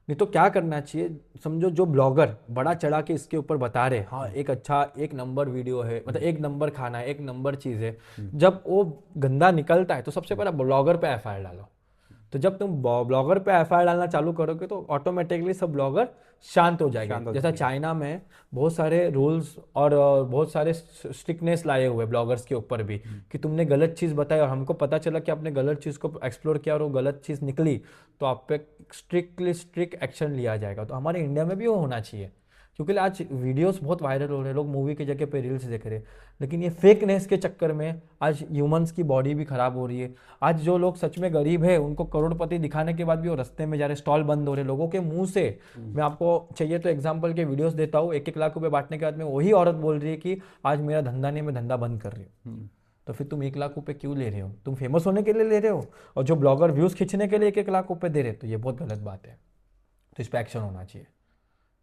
नहीं तो क्या करना चाहिए, समझो जो ब्लॉगर बड़ा चढ़ा के इसके ऊपर बता रहे हाँ एक अच्छा एक नंबर वीडियो है, मतलब एक नंबर खाना है, एक नंबर चीज़ है, जब वो गंदा निकलता है तो सबसे पहले ब्लॉगर पे एफआईआर डालो। तो जब तुम ब्लॉगर पे एफआईआर डालना चालू करोगे तो ऑटोमेटिकली सब ब्लॉगर शांत हो जाएंगे। शांत हो जैसा जाएंगे। चाइना में बहुत सारे रूल्स और बहुत सारे स्ट्रिक्टनेस लाए हुए ब्लॉगर्स के ऊपर भी, कि तुमने गलत चीज़ बताई और हमको पता चला कि आपने गलत चीज़ को एक्सप्लोर किया और वो गलत चीज़ निकली, तो आप पे स्ट्रिक्ट एक्शन लिया जाएगा। तो हमारे इंडिया में भी वो होना चाहिए, क्योंकि आज वीडियोस बहुत वायरल हो रहे हैं, लोग मूवी की जगह पे रील्स देख रहे हैं, लेकिन ये फेकनेस के चक्कर में आज ह्यूमंस की बॉडी भी खराब हो रही है। आज जो लोग सच में गरीब है उनको करोड़पति दिखाने के बाद भी वो रास्ते में जा रहे, स्टॉल बंद हो रहे लोगों के मुंह से। मैं आपको चाहिए तो एग्जांपल के वीडियोस देता हूँ, 1-1 लाख रुपए बांटने के बाद में वही औरत बोल रही है कि आज मेरा धंधा नहीं, मैं धंधा बंद कर रही हूँ। तो फिर तुम 1 लाख रुपए क्यों ले रहे हो? तुम फेमस होने के लिए ले रहे हो, और जो ब्लॉगर व्यूज खींचने के लिए 1-1 लाख रुपए दे रहे, तो ये बहुत गलत बात है। तो इस पर एक्शन होना चाहिए।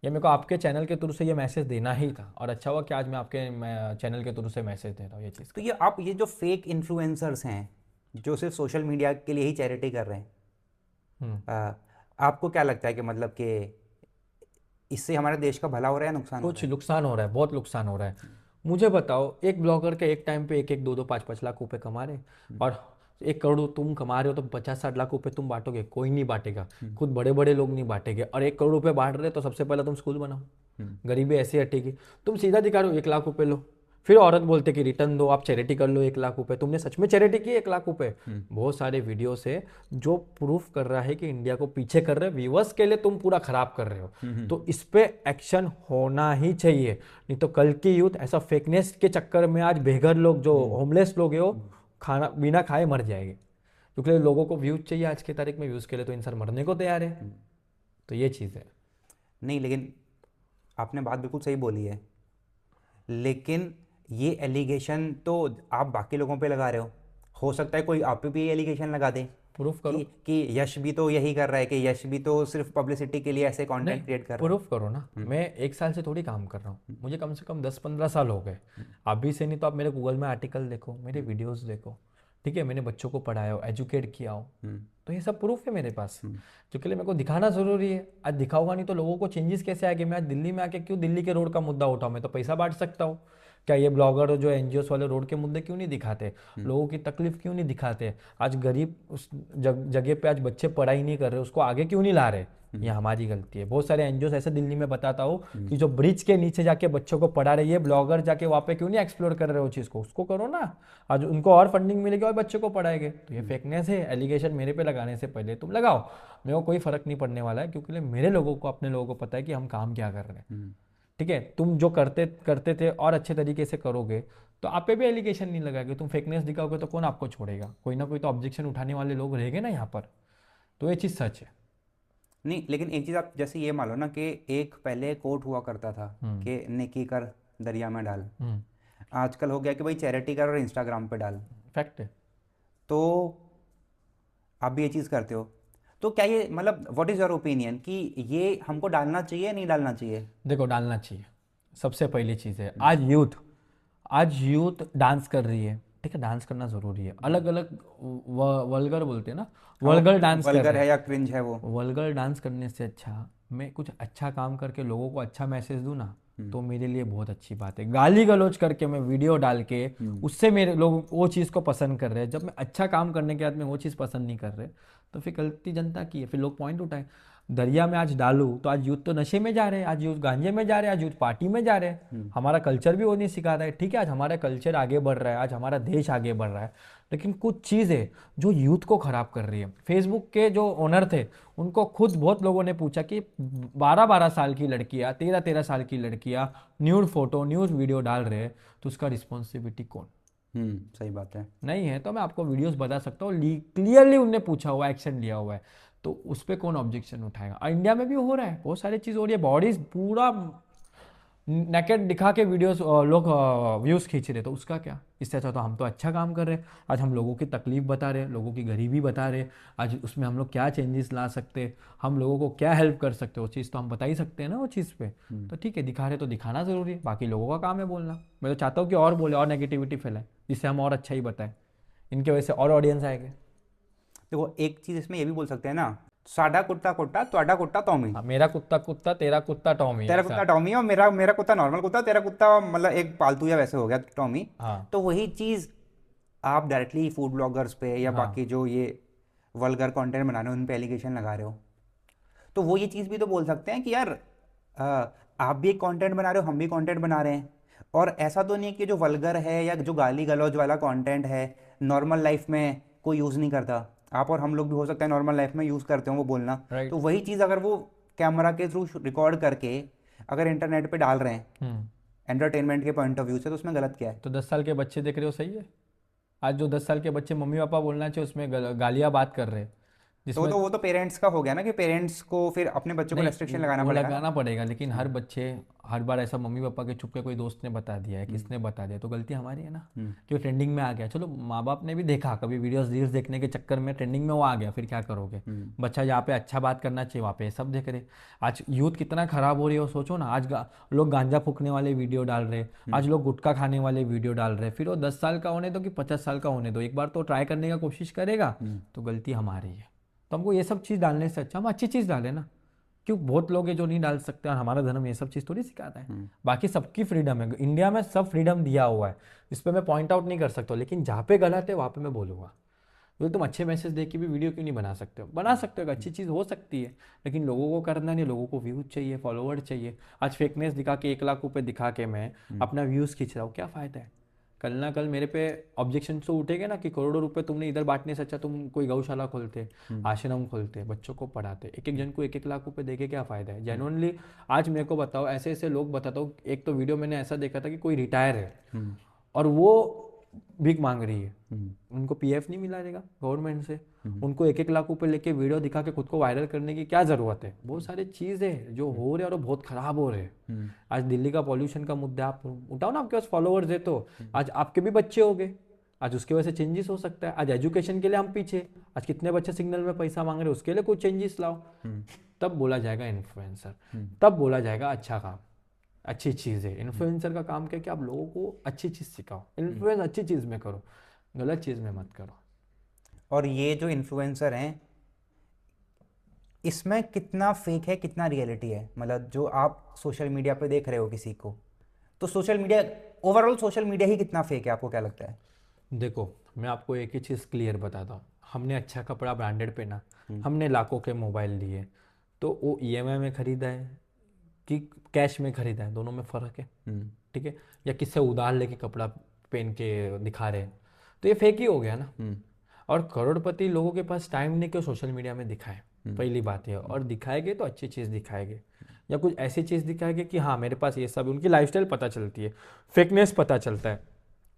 ये मेरे को आपके चैनल के थ्रू से ये मैसेज देना ही था, और अच्छा हुआ कि आज मैं आपके चैनल के थ्रू से मैसेज दे रहा हूँ ये चीज़ तो का। ये जो फेक इन्फ्लुएंसर्स हैं जो सिर्फ सोशल मीडिया के लिए ही चैरिटी कर रहे हैं, हम्म। आपको क्या लगता है कि मतलब कि इससे हमारे देश का भला हो रहा है या नुकसान हो रहा कुछ है? नुकसान हो रहा है, बहुत नुकसान हो रहा है। मुझे बताओ, एक ब्लॉगर के एक टाइम पे 1-1, 2-2, 5-5 लाख रुपए कमा रहे, और 1 करोड़ तुम कमा रहे हो तो 50-60 लाख रुपए तुम बांटोगे? कोई नहीं बांटेगा, खुद बड़े बड़े लोग नहीं बांटेंगे। और 1 करोड़ रुपए बांट रहे तो सबसे पहले तुम स्कूल बनाओ, गरीबी ऐसे हटेगी। तुम सीधा दिखा रहे हो 1 लाख रुपए लो, फिर औरत बोलते कि रिटर्न दो, आप चैरिटी कर लो 1 लाख रुपए। तुमने सच में चैरिटी की 1 लाख रुपए? बहुत सारे वीडियो से जो प्रूफ कर रहा है कि इंडिया को पीछे कर रहे, व्यूअर्स के लिए तुम पूरा खराब कर रहे हो। तो इस पे एक्शन होना ही चाहिए, नहीं तो कल की यूथ ऐसा फेकनेस के चक्कर में आज बेघर लोग जो होमलेस लोग हैं वो खाना बिना खाए मर जाएंगे, क्योंकि लोगों को व्यूज चाहिए आज की तारीख में, व्यूज के लिए तो इंसान मरने को तैयार है। तो ये चीज़ है। नहीं, लेकिन आपने बात बिल्कुल सही बोली है, लेकिन ये एलिगेशन तो आप बाकी लोगों पे लगा रहे हो सकता है कोई आप पे भी एलिगेशन लगा दे प्रूफ करो। कि यश भी तो यही कर रहा है, कि यश भी तो सिर्फ पब्लिसिटी के लिए ऐसे नहीं, कंटेंट क्रिएट कर रहा है। प्रूफ करो ना। मैं 1 साल से थोड़ी काम कर रहा हूँ, मुझे कम से कम 10-15 साल हो गए। अभी से नहीं तो आप मेरे गूगल में आर्टिकल देखो, मेरे वीडियोस देखो, ठीक है, मैंने बच्चों को पढ़ाया हो, एजुकेट किया हो, तो ये सब प्रूफ है मेरे पास, क्योंकि मेरे को दिखाना जरूरी है। आज दिखाऊंगा नहीं तो लोगों को चेंजेस कैसे आएंगे? मैं आज दिल्ली में आके क्यों दिल्ली के रोड का मुद्दा उठाऊं? मैं तो पैसा बांट सकता हूँ। क्या ये ब्लॉगर जो एनजीओस वाले रोड के मुद्दे क्यों नहीं दिखाते? लोगों की तकलीफ क्यों नहीं दिखाते? आज गरीब उस जगह पे आज बच्चे पढ़ाई नहीं कर रहे, उसको आगे क्यों नहीं ला रहे? ये हमारी गलती है। बहुत सारे एनजीओ ऐसे दिल्ली में बताता हूँ कि जो ब्रिज के नीचे जाके बच्चों को पढ़ा रही है, ब्लॉगर जाके वहाँ पे क्यों नहीं एक्सप्लोर कर रहे हो चीज़ को? उसको करो ना, आज उनको और फंडिंग मिलेगी और बच्चों को पढ़ाएंगे। तो ये फेकनेस है, एलिगेशन मेरे पे लगाने से पहले तुम लगाओ, मेरे को कोई फर्क नहीं पड़ने वाला है, क्योंकि मेरे लोगों को, अपने लोगों को पता है कि हम काम क्या कर रहे हैं। ठीक है, तुम जो करते करते थे और अच्छे तरीके से करोगे तो आप पे भी एलिगेशन नहीं लगाएंगे। तुम फेकनेस दिखाओगे तो कौन आपको छोड़ेगा? कोई ना कोई तो ऑब्जेक्शन उठाने वाले लोग रहेंगे ना यहाँ पर। तो ये चीज़ सच है। नहीं, लेकिन एक चीज़ आप जैसे ये मान लो ना कि एक पहले कोट हुआ करता था कि नेकी कर दरिया में डाल, आजकल हो गया कि भाई चैरिटी कर और इंस्टाग्राम पे डाल। फैक्ट है। तो आप भी ये चीज़ करते हो, तो क्या ये मतलब व्हाट इज़ योर ओपिनियन कि ये हमको डालना चाहिए नहीं डालना चाहिए? देखो, डालना चाहिए। सबसे पहली चीज़ है, आज यूथ डांस कर रही है, ठीक है, डांस करना ज़रूरी है। अलग अलग वल्गर बोलते हैं ना, हाँ, वो वल्गर डांस कर वल्गर रहे है हैं। या क्रिंज है वो। वल्गर डांस करने से अच्छा मैं कुछ अच्छा काम करके लोगों को अच्छा मैसेज दूं ना, तो मेरे लिए बहुत अच्छी बात है। गाली गलौज करके मैं वीडियो डाल के उससे मेरे लोग वो चीज़ को पसंद कर रहे हैं, जब मैं अच्छा काम करने के बाद में वो चीज़ पसंद नहीं कर रहे, तो फिर गलती जनता की है, फिर लोग पॉइंट उठाए। दरिया में आज डालूं तो आज यूथ तो नशे में जा रहे हैं, आज यूथ गांजे में जा रहे हैं, आज यूथ पार्टी में जा रहे हैं। हमारा कल्चर भी वो नहीं सिखा रहा है। ठीक है, आज हमारा कल्चर आगे बढ़ रहा है, आज हमारा देश आगे बढ़ रहा है, लेकिन कुछ चीज़ें जो यूथ को खराब कर रही है। फेसबुक के जो ओनर थे उनको खुद बहुत लोगों ने पूछा कि 12-12 साल की लड़कियां, 13-13 साल की लड़कियां न्यूड फोटो न्यूड वीडियो डाल रहे हैं, तो उसका रिस्पॉन्सिबिलिटी कौन? सही बात है। नहीं है तो मैं आपको वीडियोस बता सकता हूँ, क्लियरली उनने पूछा हुआ, एक्शन लिया हुआ है, तो उस पर कौन ऑब्जेक्शन उठाएगा? और इंडिया में भी हो रहा है, बहुत सारी चीज़ हो रही है, बॉडीज पूरा नेकेड दिखा के वीडियोस लोग व्यूज़ खींच रहे, तो उसका क्या? इससे अच्छा तो हम तो अच्छा काम कर रहे हैं। आज हम लोगों की तकलीफ बता रहे हैं, लोगों की गरीबी बता रहे हैं, आज उसमें हम लोग क्या चेंजेस ला सकते हैं, हम लोगों को क्या हेल्प कर सकते हैं, वो चीज़ तो हम बता ही सकते हैं ना वो चीज़ पे। तो ठीक है, दिखा रहे तो दिखाना ज़रूरी है, बाकी लोगों का काम है बोलना। मैं तो चाहता हूँ कि और बोले और नेगेटिविटी फैलाए, जिससे हम और अच्छा ही बताएं, इनके वजह से और ऑडियंस आएंगे। देखो, एक चीज़ इसमें ये भी बोल सकते हैं ना साडा कुत्ता कुत्ता ਤੁਹਾਡਾ कुत्ता टॉमी। हाँ, मेरा कुत्ता कुत्ता, तेरा कुत्ता टॉमी, तेरा ऐसा। कुत्ता टॉमी और मेरा मेरा कुत्ता नॉर्मल कुत्ता, तेरा कुत्ता मतलब एक पालतू या वैसे हो गया टॉमी। हाँ तो वही चीज़ आप डायरेक्टली फूड ब्लॉगर्स पे या हाँ। बाकी जो ये वल्गर कंटेंट बना रहे हो उन पे एलिगेशन लगा रहे हो, तो वो ये चीज़ भी तो बोल सकते हैं कि यार आप भी एक कंटेंट बना रहे हो, हम भी कंटेंट बना रहे हैं। और ऐसा तो नहीं है कि जो वल्गर है या जो गाली गलौज वाला कंटेंट है नॉर्मल लाइफ में कोई यूज़ नहीं करता। आप और हम लोग भी हो सकता है नॉर्मल लाइफ में यूज़ करते हो वो बोलना। तो राइट। वही चीज़ अगर वो कैमरा के थ्रू रिकॉर्ड करके अगर इंटरनेट पे डाल रहे हैं हम्म। एंटरटेनमेंट के पॉइंट ऑफ व्यू से, तो उसमें गलत क्या है? तो 10 साल के बच्चे देख रहे हो, सही है। आज जो 10 साल के बच्चे मम्मी पापा बोलना चाहिए उसमें गालियाँ बात कर रहे हैं, जिसमें वो तो पेरेंट्स का हो गया ना कि पेरेंट्स को फिर अपने बच्चों को नहीं, रेस्ट्रिक्शन लगाना वो पड़ेगा ना। लगाना पड़ेगा, लेकिन हर बच्चे हर बार ऐसा मम्मी पापा के चुप के कोई दोस्त ने बता दिया है, किसने बता दिया, तो गलती हमारी है ना। कि वो ट्रेंडिंग में आ गया, चलो माँ बाप ने भी देखा, कभी वीडियोस रील्स देखने के चक्कर में ट्रेंडिंग में वो आ गया, फिर क्या करोगे। बच्चा जहाँ पे अच्छा बात करना चाहिए वहाँ पे सब देख रहे। आज यूथ कितना खराब हो रही है वो सोचो ना। आज लोग गांजा फूकने वाले वीडियो डाल रहे, आज लोग गुटखा खाने वाले वीडियो डाल रहे, फिर वो 10 साल का होने दो कि 50 साल का होने दो, एक बार तो ट्राई करने का कोशिश करेगा, तो गलती हमारी है। तो हमको ये सब चीज़ डालने से अच्छा हम अच्छी चीज़ डालें ना। क्यों, बहुत लोग हैं जो नहीं डाल सकते, और हमारा धर्म ये सब चीज़ थोड़ी सिखाता है। बाकी सबकी फ्रीडम है, इंडिया में सब फ्रीडम दिया हुआ है, इस पर मैं पॉइंट आउट नहीं कर सकता, लेकिन जहाँ पे गलत है वहाँ पे मैं बोलूँगा। तो तुम अच्छे मैसेज दे के भी वीडियो क्यों नहीं बना सकते हो? बना सकते हो, अच्छी चीज़ हो सकती है, लेकिन लोगों को करना नहीं, लोगों को व्यूज चाहिए, फॉलोवर चाहिए। आज फेकनेस दिखा के 1 लाख रुपए दिखा के मैं अपना व्यूज़ खींच रहा हूँ, क्या फ़ायदा है? कल ना कल मेरे पे ऑब्जेक्शन तो उठेगा ना कि करोड़ों रुपए तुमने इधर बांटने से अच्छा तुम कोई गौशाला खोलते, आश्रम खोलते, बच्चों को पढ़ाते। एक एक जन को 1 1 लाख रुपए देके क्या फ़ायदा है? जेनुअनली आज मेरे को बताओ, ऐसे ऐसे लोग बताता हूँ। एक तो वीडियो मैंने ऐसा देखा था कि कोई रिटायर है और वो भीख मांग रही है, उनको पीएफ नहीं मिला रहेगा गवर्नमेंट से, उनको 1 1 लाख रुपए लेके वीडियो दिखा के खुद को वायरल करने की क्या ज़रूरत है? बहुत सारी चीज़ है जो हो रहे हैं और वो बहुत ख़राब हो रहे हैं। आज दिल्ली का पॉल्यूशन का मुद्दा आप उठाओ ना, आपके पास फॉलोअर्स है तो आज आपके भी बच्चे हो गए, आज उसकी वजह से चेंजेस हो सकता है। आज एजुकेशन के लिए हम पीछे, आज कितने बच्चे सिग्नल में पैसा मांग रहे हैं, उसके लिए कुछ चेंजेस लाओ, तब बोला जाएगा इन्फ्लुएंसर, तब बोला जाएगा अच्छा काम, अच्छी चीज़ है। इन्फ्लुएंसर का काम क्या है कि आप लोगों को अच्छी चीज़ सिखाओ, इन्फ्लुएंस अच्छी चीज़ में करो, गलत चीज़ में मत करो। और ये जो इन्फ्लुएंसर हैं इसमें कितना फेक है कितना रियलिटी है, मतलब जो आप सोशल मीडिया पे देख रहे हो किसी को, तो social media overall social media ही कितना फेक है, आपको क्या लगता है? देखो, मैं आपको एक ही चीज़ क्लियर बताता हूँ। हमने अच्छा कपड़ा ब्रांडेड पहना, हमने लाखों के मोबाइल लिए, तो वो ईएमआई में खरीदा है कि कैश में खरीदा है, दोनों में फ़र्क है। ठीक है, या किससे उधार लेके कपड़ा पहन के दिखा रहे हैं, तो ये फेक ही हो गया ना। और करोड़पति लोगों के पास टाइम नहीं कि वो सोशल मीडिया में दिखाए, पहली बात है। और दिखाएंगे तो अच्छी चीज़ दिखाएंगे, या कुछ ऐसी चीज़ दिखाएंगे कि हाँ मेरे पास ये सब, उनकी लाइफस्टाइल पता चलती है, फेकनेस पता चलता है,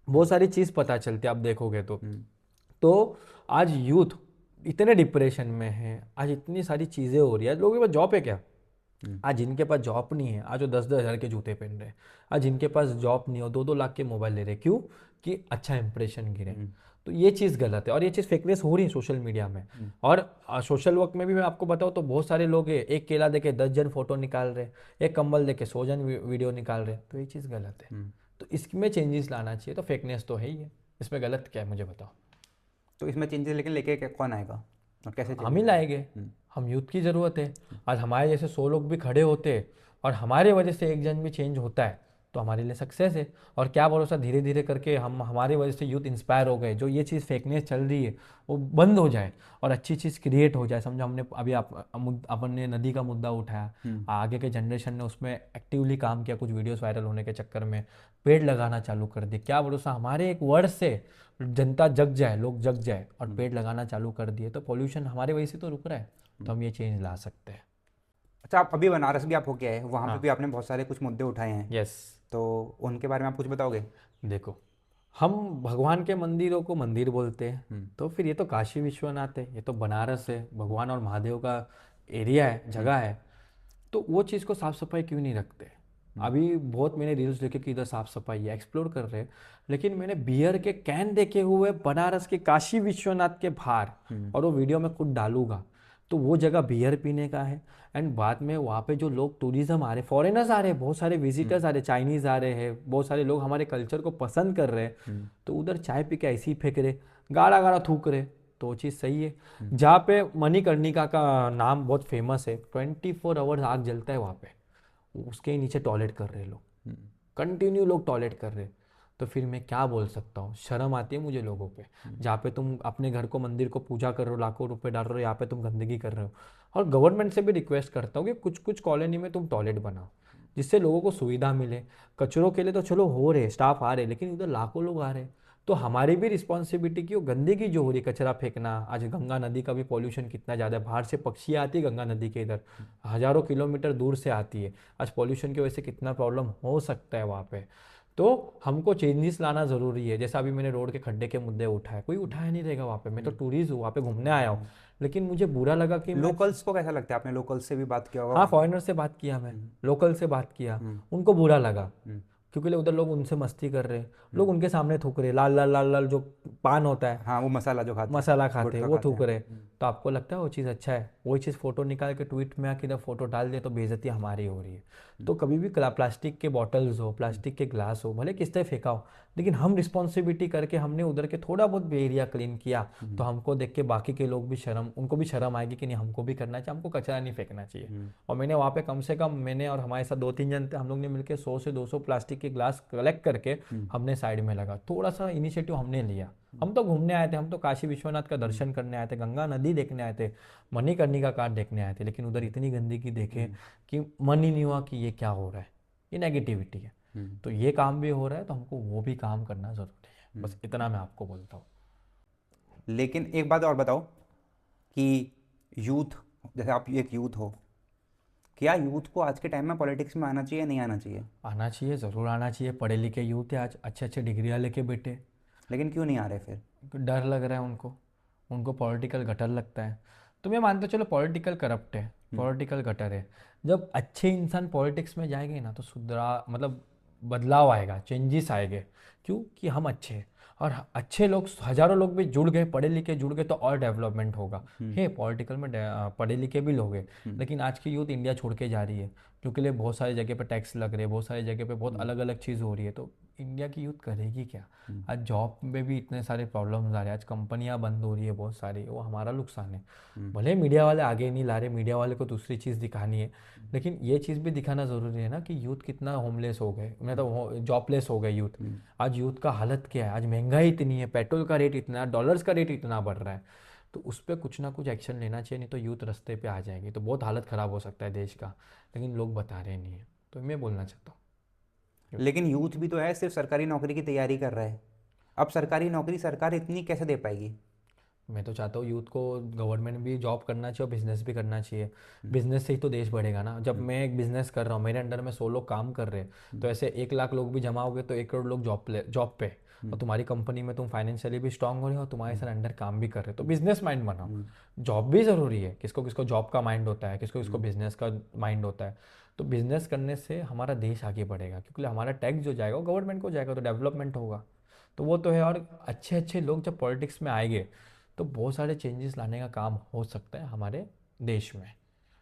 बहुत सारी चीज़ पता चलती है आप देखोगे तो आज यूथ इतने डिप्रेशन में है, आज इतनी सारी चीज़ें हो रही है। आज लोगों के पास जॉब है क्या? आज जिनके पास जॉब नहीं है, आज वो 10 10 हज़ार के जूते पहन रहे हैं। आज जिनके पास जॉब नहीं हो 2 2 लाख के मोबाइल ले रहे, क्यों? कि अच्छा इंप्रेशन गिरे। तो ये चीज़ गलत है, और ये चीज़ फेकनेस हो रही है सोशल मीडिया में। और सोशल वर्क में भी मैं आपको बताऊँ तो बहुत सारे लोग हैं, एक केला देके 10 जन फोटो निकाल रहे, एक कंबल देके 100 जन वीडियो निकाल रहे, तो ये चीज़ गलत है। तो इसमें चेंजेस लाना चाहिए। तो फेकनेस तो है ही है, इसमें गलत क्या है मुझे बताओ। तो इसमें चेंजेस लेकिन लेके कौन आएगा और कैसे हम ही चेंजेस लाएंगे, हम यूथ की ज़रूरत है। आज हमारे जैसे 100 लोग भी खड़े होते और हमारे वजह से एक जन भी चेंज होता है तो हमारे लिए सक्सेस है। और क्या भरोसा धीरे धीरे करके हम हमारे वजह से यूथ इंस्पायर हो गए, जो ये चीज़ फेकनेस चल रही है वो बंद हो जाए और अच्छी चीज़ क्रिएट हो जाए। समझो हमने अभी अपन ने नदी का मुद्दा उठाया, आगे के जनरेशन ने उसमें एक्टिवली काम किया, कुछ वीडियोस वायरल होने के चक्कर में पेड़ लगाना चालू कर दिए। क्या भरोसा हमारे एक वर्ड से जनता जग जाए, लोग जग जाए और पेड़ लगाना चालू कर दिए, तो पॉल्यूशन हमारे वजह से तो रुक रहा है। तो हम ये चेंज ला सकते हैं। अच्छा, आप अभी बनारस भी आप होके आए, वहाँ पे हाँ। भी आपने बहुत सारे कुछ मुद्दे उठाए हैं, यस। तो उनके बारे में आप कुछ बताओगे? देखो, हम भगवान के मंदिरों को मंदिर बोलते हैं, तो फिर ये तो काशी विश्वनाथ है, ये तो बनारस है, भगवान और महादेव का एरिया है, जगह है, तो वो चीज़ को साफ सफाई क्यों नहीं रखते? अभी बहुत मैंने रील्स देखे कि इधर साफ सफाई है, एक्सप्लोर कर रहे हैं, लेकिन मैंने बियर के कैन देखे हुए बनारस के काशी विश्वनाथ के बाहर, और वो वीडियो में खुद डालूंगा। तो वो जगह बियर पीने का है, एंड बाद में वहाँ पे जो लोग टूरिज्म आ रहे, फॉरेनर्स आ रहे हैं, बहुत सारे विजिटर्स आ रहे, चाइनीज़ आ रहे हैं, बहुत सारे लोग हमारे कल्चर को पसंद कर रहे हैं, तो उधर चाय पी के ऐसे ही फेंक रहे, गाढ़ा गाढ़ा थूक रहे, तो वो चीज़ सही है। जहाँ पे मणिकर्णिका का नाम बहुत फेमस है, 24 आवर्स आग जलता है वहाँ पे, उसके ही नीचे टॉयलेट कर रहे हैं लोग, कंटिन्यू लोग टॉयलेट कर रहे हैं। तो फिर मैं क्या बोल सकता हूँ, शर्म आती है मुझे लोगों पे। जहाँ पे तुम अपने घर को, मंदिर को पूजा कर रहे हो, लाखों रुपए डाल रहे हो, यहाँ पे तुम गंदगी कर रहे हो। और गवर्नमेंट से भी रिक्वेस्ट करता हूँ कि कुछ कुछ कॉलोनी में तुम टॉयलेट बनाओ, जिससे लोगों को सुविधा मिले। कचरों के लिए तो चलो हो रहे, स्टाफ आ रहे, लेकिन उधर लाखों लोग आ रहे, तो हमारी भी रिस्पॉन्सिबिलिटी की वो गंदगी जो हो रही, कचरा फेंकना। आज गंगा नदी का भी पॉल्यूशन कितना ज़्यादा है, बाहर से पक्षी आती है गंगा नदी के इधर, हज़ारों किलोमीटर दूर से आती है। आज पॉल्यूशन की वजह से कितना प्रॉब्लम हो सकता है वहाँ पे। तो हमको चेंजेस लाना ज़रूरी है। जैसा अभी मैंने रोड के खड्डे के मुद्दे उठाए, कोई उठाया नहीं रहेगा वहाँ पे, मैं तो टूरिस्ट हूँ, वहाँ पे घूमने आया हूँ। लेकिन मुझे बुरा लगा कि मैं, लोकल्स को कैसा लगता है? आपने लोकल्स से भी बात किया होगा हाँ वहाँ पे। फॉरेनर से बात किया, मैं लोकल से बात किया, उनको बुरा लगा, क्योंकि उधर लोग उनसे मस्ती कर रहे हैं, लोग उनके सामने थूक रहे, लाल लाल लाल लाल जो पान होता है, हाँ, वो मसाला जो खाते हैं, मसाला खाते हैं, गुटखा वो खाते थूक हैं। रहे। तो आपको लगता है वो चीज़ अच्छा है? वही चीज़ फोटो निकाल के ट्वीट में आके इधर फोटो डाल दे तो बेइज्जती हमारी हो रही है। तो कभी भी प्लास्टिक के बॉटल्स हो, प्लास्टिक के ग्लास हो, भले किस तरह फेंका हो, लेकिन हम रिस्पॉन्सिबिलिटी करके हमने उधर के थोड़ा बहुत भी एरिया क्लीन किया, तो हमको देख के बाकी के लोग भी शर्म, उनको भी शर्म आएगी कि नहीं हमको भी करना चाहिए, हमको कचरा नहीं फेंकना चाहिए। और मैंने वहाँ पे कम से कम, मैंने और हमारे साथ 2-3 जन थे, हम लोग ने मिलकर 100 से 200 प्लास्टिक के ग्लास कलेक्ट करके हमने साइड में लगा। थोड़ा सा इनिशिएटिव हमने लिया। हम तो घूमने आए थे, हम तो काशी विश्वनाथ का दर्शन करने आए थे, गंगा नदी देखने आए थे, मणिकर्णिका का देखने आए थे, लेकिन उधर इतनी गंदगी देखे कि मन ही नहीं हुआ कि ये क्या हो रहा है, ये नेगेटिविटी है। तो ये काम भी हो रहा है, तो हमको वो भी काम करना ज़रूरी है। बस इतना मैं आपको बोलता हूँ। लेकिन एक बात और बताओ कि यूथ, जैसे आप एक यूथ हो, क्या यूथ को आज के टाइम में पॉलिटिक्स में आना चाहिए, नहीं आना चाहिए? आना चाहिए, ज़रूर आना चाहिए। पढ़े लिखे यूथ है आज, अच्छे अच्छे डिग्रियाँ लेके बैठे, लेकिन क्यों नहीं आ रहे फिर? डर लग रहा है उनको, उनको पॉलिटिकल गटर लगता है। तो मैं मानता हूँ चलो पॉलिटिकल करप्ट है, पॉलिटिकल गटर है, जब अच्छे इंसान पॉलिटिक्स में जाएंगे ना तो सुधरा, मतलब बदलाव आएगा, चेंजेस आएंगे। क्यों? कि हम अच्छे हैं, और अच्छे लोग, हजारों लोग भी जुड़ गए, पढ़े लिखे जुड़ गए, तो और डेवलपमेंट होगा। है पॉलिटिकल में पढ़े लिखे भी लोग हैं, लेकिन आज की यूथ इंडिया छोड़ के जा रही है, क्योंकि लिए बहुत सारी जगह पे टैक्स लग रहे हैं, बहुत सारी जगह पे बहुत अलग अलग चीज़ हो रही है। तो इंडिया की यूथ करेगी क्या? आज जॉब में भी इतने सारे प्रॉब्लम्स आ रहे हैं, आज कंपनियां बंद हो रही है बहुत सारी, वो हमारा नुकसान है। भले मीडिया वाले आगे नहीं ला रहे, मीडिया वाले को दूसरी चीज़ दिखानी है, लेकिन ये चीज़ भी दिखाना ज़रूरी है ना कि यूथ कितना होमलेस हो गए, मतलब जॉबलेस हो गए यूथ। आज यूथ का हालत क्या है? आज महंगाई इतनी है, पेट्रोल का रेट इतना, डॉलर्स का रेट इतना बढ़ रहा है, तो उस पर कुछ ना कुछ एक्शन लेना चाहिए, नहीं तो यूथ रास्ते पे आ जाएगी, तो बहुत हालत ख़राब हो सकता है देश का। लेकिन लोग बता रहे नहीं है, तो मैं बोलना चाहता हूँ। लेकिन यूथ भी तो है, सिर्फ सरकारी नौकरी की तैयारी कर रहा है। अब सरकारी नौकरी सरकार इतनी कैसे दे पाएगी? मैं तो चाहता हूँ यूथ को गवर्नमेंट भी जॉब करना चाहिए और बिजनेस भी करना चाहिए। बिजनेस से ही तो देश बढ़ेगा ना। जब मैं एक बिजनेस कर रहा हूँ, मेरे अंडर में 100 लोग काम कर रहे हैं, तो ऐसे 1 लाख लोग भी जमा हो गए तो 1 करोड़ लोग जॉब पे, और तुम्हारी कंपनी में तुम फाइनेंशियली भी स्ट्रांग हो रहे हो और तुम्हारे साथ अंडर काम भी कर रहे हो, तो बिजनेस माइंड बनाओ। जॉब भी ज़रूरी है, किसको किसको जॉब का माइंड होता है, किसको किसको बिजनेस का माइंड होता है। तो बिजनेस करने से हमारा देश आगे बढ़ेगा, क्योंकि हमारा टैक्स जो जाएगा वो गवर्नमेंट को जाएगा, तो डेवलपमेंट होगा। तो वो तो है। और अच्छे अच्छे लोग जब पॉलिटिक्स में आएंगे तो बहुत सारे चेंजेस लाने का काम हो सकता है हमारे देश में,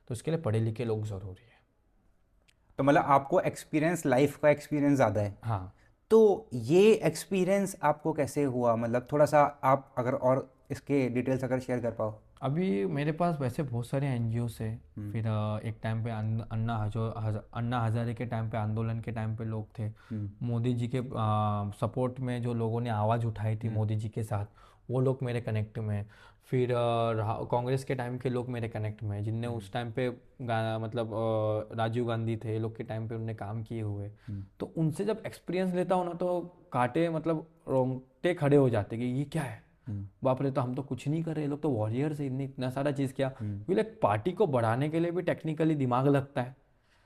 तो उसके लिए पढ़े लिखे लोग ज़रूरी है। तो मतलब आपको एक्सपीरियंस, लाइफ का एक्सपीरियंस ज़्यादा है। हाँ। तो ये एक्सपीरियंस आपको कैसे हुआ? मतलब थोड़ा सा आप अगर और इसके डिटेल्स अगर शेयर कर पाओ। अभी मेरे पास वैसे बहुत सारे एनजीओ से, फिर एक टाइम पे अन्ना हजारे के टाइम पे, आंदोलन के टाइम पे लोग थे, मोदी जी के सपोर्ट में जो लोगों ने आवाज़ उठाई थी मोदी जी के साथ, वो लोग मेरे कनेक्ट में। फिर कांग्रेस के टाइम के लोग मेरे कनेक्ट में, जिनने उस टाइम पे मतलब राजीव गांधी थे, ये लोग के टाइम पे उनने काम किए हुए। तो उनसे जब एक्सपीरियंस लेता हूँ ना, तो कांटे, मतलब रोंगटे खड़े हो जाते कि ये क्या है, बाप रे, तो हम तो कुछ नहीं कर रहे, ये लोग तो वॉरियर्स है, इतनी इतना सारा चीज़ किया। क्योंकि पार्टी को बढ़ाने के लिए भी टेक्निकली दिमाग लगता है,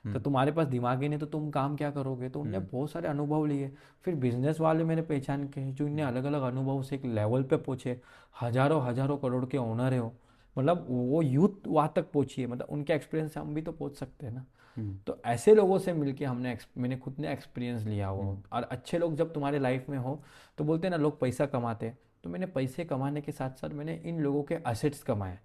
तो तुम्हारे पास दिमाग ही नहीं तो तुम काम क्या करोगे। तो उनने बहुत सारे अनुभव लिए। फिर बिजनेस वाले मेरे पहचान के, जो इनने अलग अलग अनुभव से एक लेवल पे पहुंचे, हजारों हजारों करोड़ के ओनर है वो, मतलब वो यूथ वहाँ तक पहुंची है, मतलब उनके एक्सपीरियंस से हम भी तो पहुंच सकते हैं ना। तो ऐसे लोगों से मिलके मैंने खुद ने एक्सपीरियंस लिया हुआ। और अच्छे लोग जब तुम्हारे लाइफ में हो, तो बोलते हैं ना लोग पैसा कमाते, तो मैंने पैसे कमाने के साथ साथ मैंने इन लोगों के असेट्स कमाए।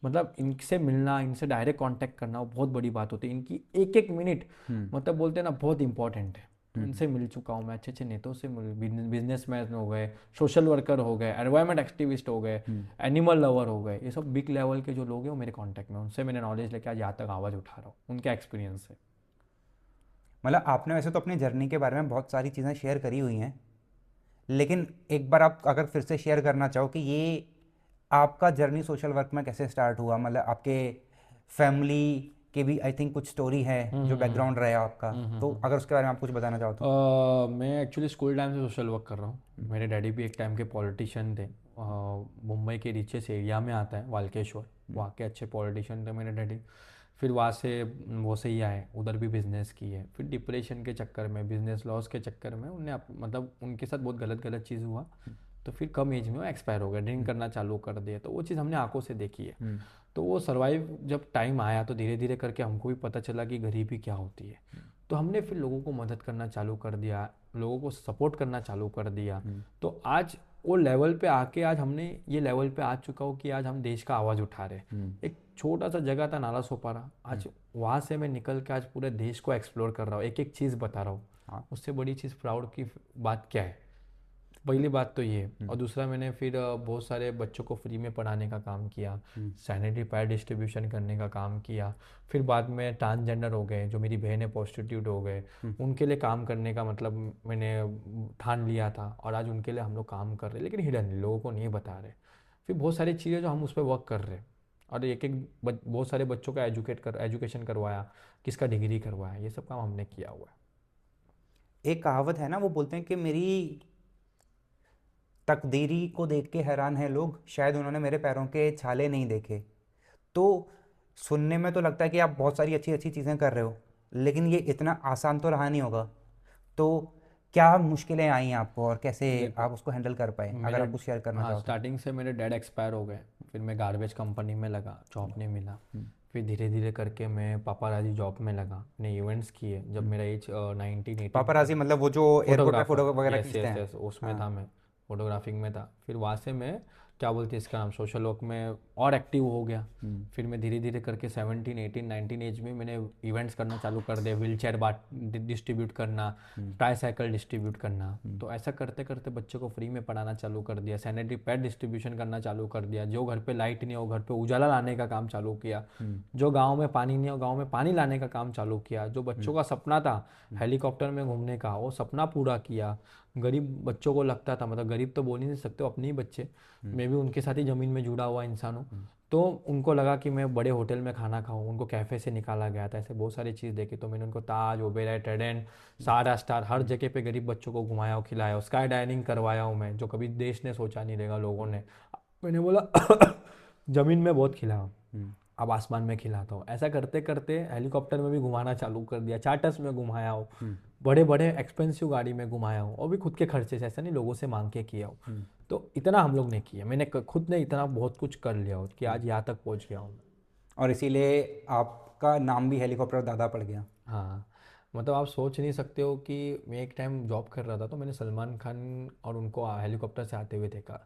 मतलब इनसे मिलना, इनसे डायरेक्ट कांटेक्ट करना वो बहुत बड़ी बात होती है। इनकी एक एक मिनट, मतलब बोलते हैं ना, बहुत इंपॉर्टेंट है। तो इनसे मिल चुका हूँ मैं, अच्छे अच्छे नेताओं से मिल, बिजनेसमैन हो गए, सोशल वर्कर हो गए, एनवायरमेंट एक्टिविस्ट हो गए, एनिमल लवर हो गए, ये सब बिग लेवल के जो लोग हैं वो मेरे कांटेक्ट में, उनसे मैंने नॉलेज लेके आज यहाँ तक आवाज़ उठा रहा हूँ उनके एक्सपीरियंस से। मतलब आपने वैसे तो अपनी जर्नी के बारे में बहुत सारी चीज़ें शेयर करी हुई हैं, लेकिन एक बार आप अगर फिर से शेयर करना चाहो कि ये आपका जर्नी सोशल वर्क में कैसे स्टार्ट हुआ, मतलब आपके फैमिली के भी आई थिंक कुछ स्टोरी है जो बैकग्राउंड रहा है आपका, तो अगर उसके बारे में आप कुछ बताना चाहो तो। मैं एक्चुअली स्कूल टाइम से सोशल वर्क कर रहा हूँ। मेरे डैडी भी एक टाइम के पॉलिटिशियन थे। मुंबई के रिचेस एरिया में आता है वाल्केश्वर, वहाँ के अच्छे पॉलिटिशियन थे मेरे डैडी। फिर वहाँ से वो से ही आए, उधर भी बिज़नेस की है। फिर डिप्रेशन के चक्कर में, बिजनेस लॉस के चक्कर में उन्हें मतलब उनके साथ बहुत गलत गलत चीज़ हुआ, तो फिर कम एज में वो एक्सपायर हो गया, ड्रिंक करना चालू कर दिया। तो वो चीज़ हमने आंखों से देखी है। तो वो सर्वाइव जब टाइम आया तो धीरे धीरे करके हमको भी पता चला कि गरीबी क्या होती है। तो हमने फिर लोगों को मदद करना चालू कर दिया, लोगों को सपोर्ट करना चालू कर दिया। तो आज वो लेवल पे आके आज हमने ये लेवल पे आ चुका हो कि आज हम देश का आवाज़ उठा रहे हैं। एक छोटा सा जगह था नाला सोपारा, आज वहाँ से मैं निकल के आज पूरे देश को एक्सप्लोर कर रहा हूँ, एक एक चीज़ बता रहा हूँ। हाँ। उससे बड़ी चीज़ प्राउड की बात क्या है? पहली बात तो ये। और दूसरा, मैंने फिर बहुत सारे बच्चों को फ्री में पढ़ाने का काम किया, सैनिटरी पैड डिस्ट्रीब्यूशन करने का काम किया। फिर बाद में ट्रांसजेंडर हो गए, जो मेरी बहन है प्रोस्टिट्यूट हो गए, उनके लिए काम करने का मतलब मैंने ठान लिया था, और आज उनके लिए हम लोग काम कर रहे हैं, लेकिन हिडन लोगों को नहीं बता रहे। फिर बहुत सारी चीज़ें जो हम उस पर वर्क कर रहे हैं, और एक एक बहुत सारे बच्चों का एजुकेशन करवाया, किसका डिग्री करवाया, ये सब काम हमने किया हुआ है। एक कहावत है ना, वो बोलते हैं कि मेरी तकदीरी को देख के हैरान है लोग, शायद उन्होंने मेरे पैरों के छाले नहीं देखे। तो सुनने में तो लगता है कि आप बहुत सारी अच्छी अच्छी चीज़ें कर रहे हो, लेकिन ये इतना आसान तो रहा नहीं होगा। तो क्या मुश्किलें आई आपको और कैसे देखो, आप उसको हैंडल कर पाए, अगर मेरे आप कुछ शेयर करना हाँ, चाहो तो। स्टार्टिंग से मेरे डैड एक्सपायर हो गए। फिर मैं गार्बेज कंपनी में लगा, जॉब नहीं मिला। फिर धीरे धीरे करके मैं पापाराजी जॉब में लगा, मैंने इवेंट्स किए। जब मेरा एज 19-18 था, पापाराजी मतलब वो जो एयरपोर्ट पे फोटोग्राफर, फोटो वगैरह यस खींचते यस हैं। यस, उसमें हाँ। था मैं, फोटोग्राफिंग में था। फिर वहाँ से मैं, क्या बोलते हैं इसका नाम, सोशल वर्क में और एक्टिव हो गया। फिर मैं धीरे धीरे करके 17-18-19 एज में मैंने इवेंट्स करना चालू कर दिया, व्हील चेयर बाट डिस्ट्रीब्यूट करना, ट्राईसाइकिल डिस्ट्रीब्यूट करना। तो ऐसा करते करते बच्चों को फ्री में पढ़ाना चालू कर दिया, सैनिटरी पैड डिस्ट्रीब्यूशन करना चालू कर दिया। जो घर पे लाइट नहीं हो, घर पे उजाला लाने का काम चालू किया। जो गाँव में पानी नहीं हो, गाँव में पानी लाने का काम चालू किया। जो बच्चों का सपना था हेलीकॉप्टर में घूमने का, वो सपना पूरा किया। गरीब बच्चों को लगता था, मतलब गरीब तो बोल ही नहीं सकते, अपने ही बच्चे, मैं भी उनके साथ ही ज़मीन में जुड़ा हुआ इंसान हूँ। तो उनको लगा कि मैं बड़े होटल में खाना खाऊं, उनको कैफ़े से निकाला गया था, ऐसे बहुत सारी चीज़ देखी। तो मैंने उनको ताज, ओबेरॉय, ट्राइडेंट, सारा स्टार, हर जगह पे गरीब बच्चों को घुमाया और खिलाया, स्काई डाइनिंग करवाया हूँ मैं, जो कभी देश ने सोचा नहीं रहेगा लोगों ने। मैंने बोला ज़मीन में बहुत खिलाया, अब आसमान में खिलाता हूँ। ऐसा करते करते हेलीकॉप्टर में भी घुमाना चालू कर दिया, चार्टर्स में घुमाया हो, बड़े बड़े एक्सपेंसिव गाड़ी में घुमाया हो, और भी खुद के खर्चे से, ऐसा नहीं लोगों से मांग के किया हो। तो इतना हम लोग ने किया, मैंने खुद ने इतना बहुत कुछ कर लिया हो कि आज यहाँ तक पहुँच गया हूँ। और इसीलिए आपका नाम भी हेलीकॉप्टर दादा पड़ गया। हाँ, मतलब आप सोच नहीं सकते हो कि मैं एक टाइम जॉब कर रहा था, तो मैंने सलमान खान और उनको हेलीकॉप्टर से आते हुए देखा।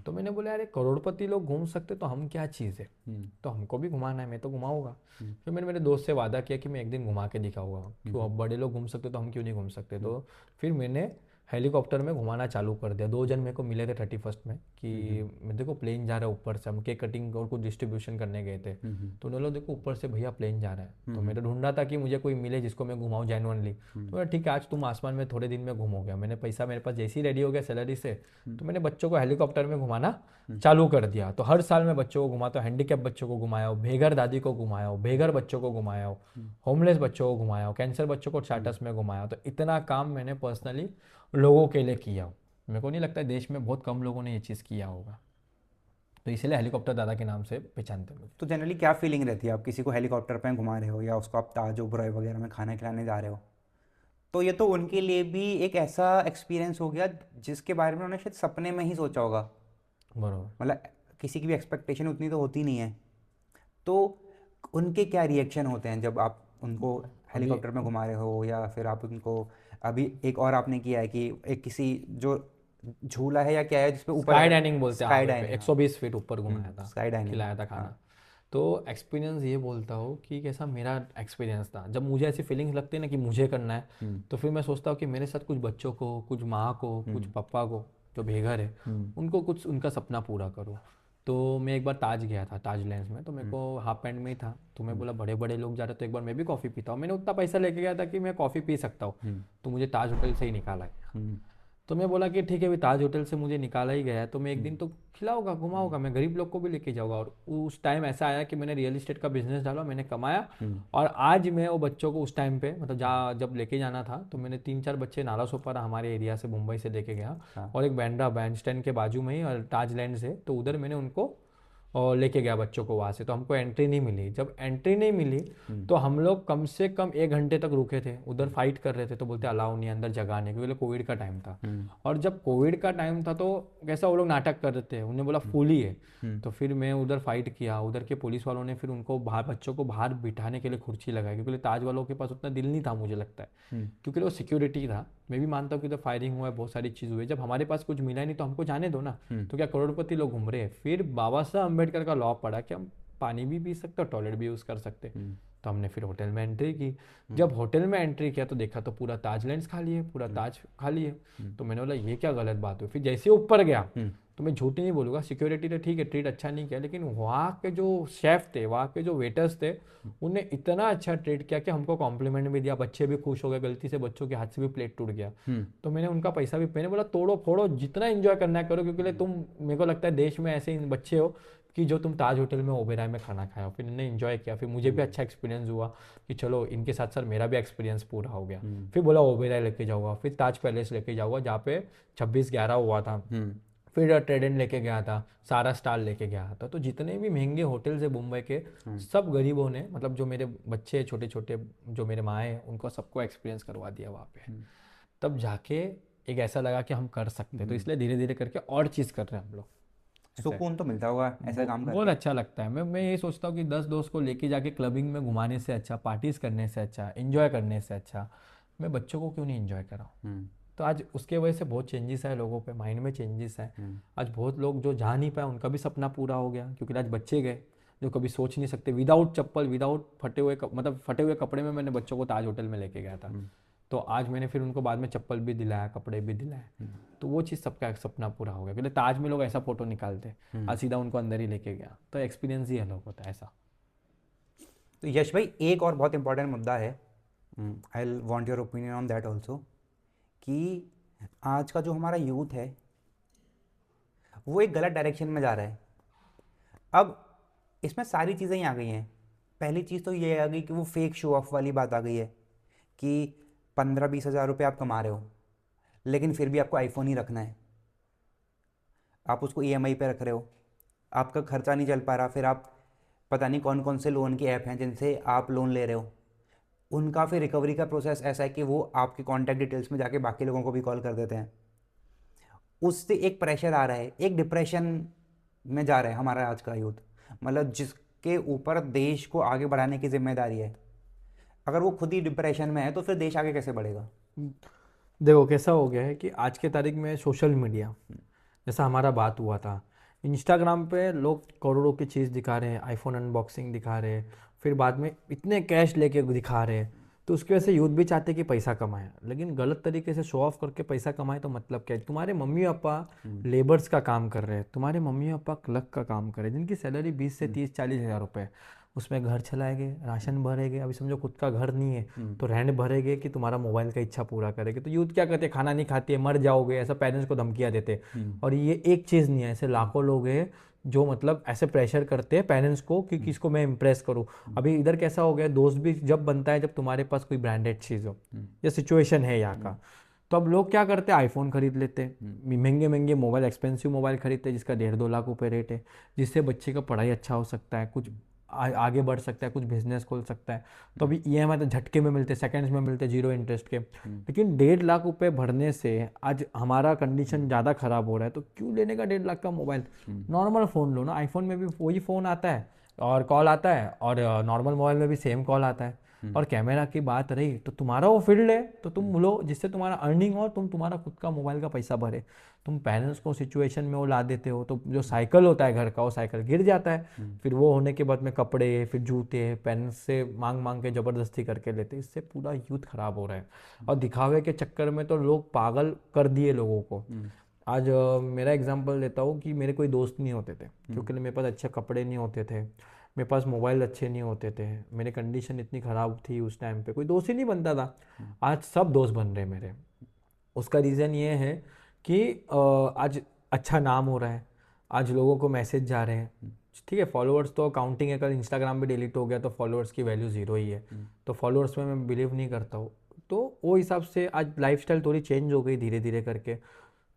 तो मैंने बोला, अरे करोड़पति लोग घूम सकते तो हम क्या चीज़ है, तो हमको भी घुमाना है, मैं तो घुमाऊंगा। फिर मैंने मेरे दोस्त से वादा किया कि मैं एक दिन घुमा के दिखाऊंगा, क्यों अब बड़े लोग घूम सकते तो हम क्यों नहीं घूम सकते। तो फिर मैंने हेलीकॉप्टर में घुमाना चालू कर दिया। 2 जन मेरे को मिले थे 31st में कि मैं, देखो प्लेन जा रहा है ऊपर से, हम केक कटिंग और कुछ डिस्ट्रीब्यूशन करने गए थे। तो उन्होंने बोला, देखो ऊपर से भैया प्लेन जा रहा है। तो मैंने ढूंढा था कि मुझे कोई मिले जिसको मैं घुमाऊँ जेनुअनली। तो बोला, ठीक है, आज तुम आसमान में थोड़े दिन में घूमोगे। मैंने पैसा मेरे पास जैसे ही रेडी हो गया सैलरी से, तो मैंने बच्चों को हेलीकॉप्टर में घुमाना चालू कर दिया। तो हर साल मैं बच्चों को घुमाता हूँ, हैंडीकैप बच्चों को घुमाया हो, बेघर दादी को घुमाया हो, बेघर बच्चों को घुमाया हो, होमलेस बच्चों को घुमाया हो, कैंसर बच्चों को चार्टर्स में घुमाया हो। तो इतना काम मैंने पर्सनली लोगों के लिए किया हो। मेरे को नहीं लगता देश में बहुत कम लोगों ने ये चीज़ किया होगा, तो इसलिए हेलीकॉप्टर दादा के नाम से पहचानते हैं मुझे। तो जनरली क्या फीलिंग रहती है, आप किसी को हेलीकॉप्टर पे घुमा रहे हो या उसको आप ताज ओबरॉय वगैरह में खाना खिलाने जा रहे हो, तो ये तो उनके लिए भी एक ऐसा एक्सपीरियंस हो गया जिसके बारे में उन्होंने शायद सपने में ही सोचा होगा। बरोबर। मतलब किसी की भी एक्सपेक्टेशन उतनी तो होती नहीं है। तो उनके क्या रिएक्शन होते हैं जब आप उनको अभी हेलीकॉप्टर में घुमा रहे हो, या फिर आप उनको, अभी एक और आपने किया है कि एक किसी जो झूला है या क्या है जिसपे ऊपर स्काई डाइनिंग बोलते हैं, स्काई हाईवे पे डाइनिंग, हाँ। 120 फीट ऊपर घुमाया था, स्काई डाइनिंग, खिलाया था हाँ। खाना। तो एक्सपीरियंस ये बोलता हूँ कि कैसा मेरा एक्सपीरियंस था, जब मुझे ऐसी फीलिंग्स लगती है ना कि मुझे करना है, तो फिर मैं सोचता हूँ कि मेरे साथ कुछ बच्चों को, कुछ माँ को, कुछ पापा को जो बेघर है, उनको कुछ उनका सपना पूरा करो। तो मैं एक बार ताज गया था, ताज लैंड्स में, तो मेरे को हाफ पैंट में ही था, तो मैं बोला बड़े बड़े लोग जा रहे, तो एक बार मैं भी कॉफ़ी पीता हूँ। मैंने उतना पैसा लेके गया था कि मैं कॉफ़ी पी सकता हूँ, तो मुझे ताज होटल से ही निकाला गया। तो मैं बोला कि ठीक है, अभी ताज होटल से मुझे निकाला ही गया है, तो मैं एक दिन तो खिलाऊंगा, घुमाऊंगा, मैं गरीब लोग को भी लेके जाऊंगा। और उस टाइम ऐसा आया कि मैंने रियल इस्टेट का बिजनेस डाला, मैंने कमाया, और आज मैं वो बच्चों को उस टाइम पे मतलब जब लेके जाना था, तो मैंने 3-4 बच्चे नाला सोपारा हमारे एरिया से, मुंबई से लेके गया, और एक बैंड्रा बैंड स्टैंड के बाजू में ही और ताज लैंड से, तो उधर मैंने उनको और लेके गया बच्चों को वहाँ से। तो हमको एंट्री नहीं मिली, जब एंट्री नहीं मिली तो हम लोग कम से कम 1 घंटे तक रुके थे उधर, फाइट कर रहे थे, तो बोलते अलाउ नहीं अंदर, जगह नहीं, क्योंकि कोविड का टाइम था। और जब कोविड का टाइम था तो कैसा वो लोग नाटक कर रहे थे, उन्हें बोला फुल ही है। तो फिर मैं उधर फाइट किया, उधर के पुलिस वालों ने फिर उनको बाहर, बच्चों को बाहर बिठाने के लिए कुर्सी लगाई, क्योंकि ताज वालों के पास उतना दिल नहीं था मुझे लगता है, क्योंकि वो सिक्योरिटी था। मैं भी मानता हूँ कि उधर फायरिंग हुआ है, बहुत सारी चीज़ हुई है, जब हमारे पास कुछ मिला ही नहीं तो हमको जाने दो ना। तो क्या करोड़पति लोग घूम रहे हैं। फिर बाबा साहब अम्बेडकर का लॉ पढ़ा कि हम पानी भी पी सकते और टॉयलेट भी यूज़ कर सकते। तो हमने फिर होटल में एंट्री की। जब होटल में एंट्री किया तो देखा तो पूरा ताज लैंड्स खाली है, पूरा ताज खाली है। तो मैंने बोला ये क्या गलत बात हुई। फिर जैसे ही ऊपर गया, तो मैं झूठ नहीं बोलूँगा, सिक्योरिटी तो ठीक है, ट्रीट अच्छा नहीं किया, लेकिन वहाँ के जो शेफ थे, वहाँ के जो वेटर्स थे, उन्हें इतना अच्छा ट्रीट किया कि हमको कॉम्प्लीमेंट भी दिया, बच्चे भी खुश हो गए, गलती से बच्चों के हाथ से भी प्लेट टूट गया। तो मैंने उनका पैसा भी, मैंने बोला तोड़ो फोड़ो, जितना एंजॉय करना है करो, क्योंकि तुम, मेरे को लगता है देश में ऐसे बच्चे हो कि जो तुम ताज होटल में ओबेराय में खाना खाए हो। फिर इन्हें एंजॉय किया, फिर मुझे भी अच्छा एक्सपीरियंस हुआ कि चलो इनके साथ सर मेरा भी एक्सपीरियंस पूरा हो गया। फिर बोला ओबेराय लेके जाऊँगा, फिर ताज पैलेस लेके जाऊँगा जहाँ पे 26/11 हुआ था। फिर ट्रेडेंट लेके गया था, सारा स्टार लेके गया था। तो जितने भी महंगे होटल्स है मुंबई के, सब गरीबों ने, मतलब जो मेरे बच्चे छोटे छोटे, जो मेरे माँ हैं, उनको सबको एक्सपीरियंस करवा दिया वहाँ पे। तब जाके एक ऐसा लगा कि हम कर सकते हैं, तो इसलिए धीरे धीरे करके और चीज़ कर रहे हैं हम लोग। ऐसा है। सुकून तो मिलता होगा ऐसा काम बहुत करके। अच्छा लगता है। मैं ये सोचता हूँ कि 10 दोस्त को लेके जाके क्लबिंग में घुमाने से अच्छा, पार्टीज करने से अच्छा, एंजॉय करने से अच्छा, मैं बच्चों को क्यों नहीं एंजॉय कराऊँ। तो आज उसके वजह से बहुत चेंजेस आए लोगों पे, माइंड में चेंजेस आए। आज बहुत लोग जो जा नहीं पाए उनका भी सपना पूरा हो गया, क्योंकि आज बच्चे गए जो कभी सोच नहीं सकते, विदाउट चप्पल, विदाउट फटे हुए मतलब फटे हुए कपड़े में मैंने बच्चों को ताज होटल में लेके गया था। तो आज मैंने फिर उनको बाद में चप्पल भी दिलाया, कपड़े भी दिलाए। तो वो चीज़ सबका एक सपना पूरा हो गया, क्योंकि ताज में लोग ऐसा फोटो निकालते, आज सीधा उनको अंदर ही लेके गया, तो एक्सपीरियंस ही अलग होता है ऐसा। तो यश भाई, एक और बहुत इंपॉर्टेंट मुद्दा है, I want your opinion on that also, कि आज का जो हमारा यूथ है वो एक गलत डायरेक्शन में जा रहा है। अब इसमें सारी चीज़ें ही आ गई हैं। पहली चीज़ तो ये आ गई कि वो फेक शो ऑफ वाली बात आ गई है कि 15-20 हज़ार रुपये आप कमा रहे हो, लेकिन फिर भी आपको आईफोन ही रखना है, आप उसको ईएमआई पे रख रहे हो, आपका खर्चा नहीं चल पा रहा, फिर आप पता नहीं कौन कौन से लोन की ऐप हैं जिनसे आप लोन ले रहे हो, उनका फिर रिकवरी का प्रोसेस ऐसा है कि वो आपके कॉन्टैक्ट डिटेल्स में जाके बाकी लोगों को भी कॉल कर देते हैं। उससे एक प्रेशर आ रहा है, एक डिप्रेशन में जा रहा है हमारा आज का यूथ, मतलब जिसके ऊपर देश को आगे बढ़ाने की जिम्मेदारी है। अगर वो खुद ही डिप्रेशन में है तो फिर देश आगे कैसे बढ़ेगा। देखो कैसा हो गया है कि आज के तारीख में सोशल मीडिया, जैसा हमारा बात हुआ था, इंस्टाग्राम पे लोग करोड़ों की चीज़ दिखा रहे हैं, आईफोन अनबॉक्सिंग दिखा रहे हैं, फिर बाद में इतने कैश लेके दिखा रहे हैं। तो उसकी वजह से यूथ भी चाहते कि पैसा कमाए, लेकिन गलत तरीके से शो ऑफ करके पैसा कमाए तो मतलब क्या है। तुम्हारे मम्मी पापा लेबर्स का काम कर रहे हैं, तुम्हारे मम्मी पापा क्लर्क का काम कर रहे हैं, जिनकी सैलरी 20 से 30-40 हज़ार रुपये, उसमें घर चलाएंगे, राशन भरेंगे, अभी समझो खुद का घर नहीं है तो रेंट भरेंगे कि तुम्हारा मोबाइल का इच्छा पूरा करेंगे। तो यूथ क्या करते हैं, खाना नहीं खाती है, मर जाओगे, ऐसा पेरेंट्स को धमकियाँ देते। और ये एक चीज़ नहीं है, ऐसे लाखों लोग हैं जो मतलब ऐसे प्रेशर करते हैं पेरेंट्स को कि किसको मैं इम्प्रेस करूं। अभी इधर कैसा हो गया, दोस्त भी जब बनता है जब तुम्हारे पास कोई ब्रांडेड चीज़ हो, ये सिचुएशन है यहाँ का। तो अब लोग क्या करते हैं, आईफोन खरीद लेते हैं, महंगे महंगे मोबाइल, एक्सपेंसिव मोबाइल खरीदते हैं जिसका 1.5-2 लाख रुपए रेट है, जिससे बच्चे का पढ़ाई अच्छा हो सकता है, कुछ आगे बढ़ सकता है, कुछ बिजनेस खोल सकता है। तो अभी ईएमआई तो झटके में मिलते, सेकंड्स में मिलते, 0 इंटरेस्ट के। लेकिन 1.5 लाख रुपए भरने से आज हमारा कंडीशन ज़्यादा खराब हो रहा है, तो क्यों लेने का 1.5 लाख का मोबाइल, नॉर्मल फ़ोन लो ना। आईफोन में भी वही फ़ोन आता है और कॉल आता है, और नॉर्मल मोबाइल में भी सेम कॉल आता है। और कैमरा की बात रही तो तुम्हारा वो फील्ड है, तो तुम लो जिससे तुम्हारा अर्निंग हो, तुम तुम्हारा खुद का मोबाइल का पैसा भरे। तुम पेरेंट्स को सिचुएशन में वो ला देते हो तो जो साइकिल होता है घर का, वो साइकिल गिर जाता है। फिर वो होने के बाद में कपड़े, फिर जूते पेरेंट्स से मांग मांग के ज़बरदस्ती करके लेते, इससे पूरा यूथ खराब हो रहा है। और दिखावे के चक्कर में तो लोग पागल कर दिए लोगों को। आज मेरा एग्जांपल लेता हूँ कि मेरे कोई दोस्त नहीं होते थे, क्योंकि मेरे पास अच्छे कपड़े नहीं होते थे, मेरे पास मोबाइल अच्छे नहीं होते थे, मेरी कंडीशन इतनी ख़राब थी उस टाइम पे, कोई दोस्त ही नहीं बनता था। आज सब दोस्त बन रहे मेरे। उसका रीज़न ये है कि आज अच्छा नाम हो रहा है, आज लोगों को मैसेज जा रहे हैं। ठीक है, फॉलोअर्स तो काउंटिंग है, कल इंस्टाग्राम भी डिलीट हो गया तो फॉलोअर्स की वैल्यू ज़ीरो ही है, तो फॉलोअर्स में मैं बिलीव नहीं करता हूँ। तो वो हिसाब से आज लाइफस्टाइल थोड़ी चेंज हो गई धीरे धीरे करके,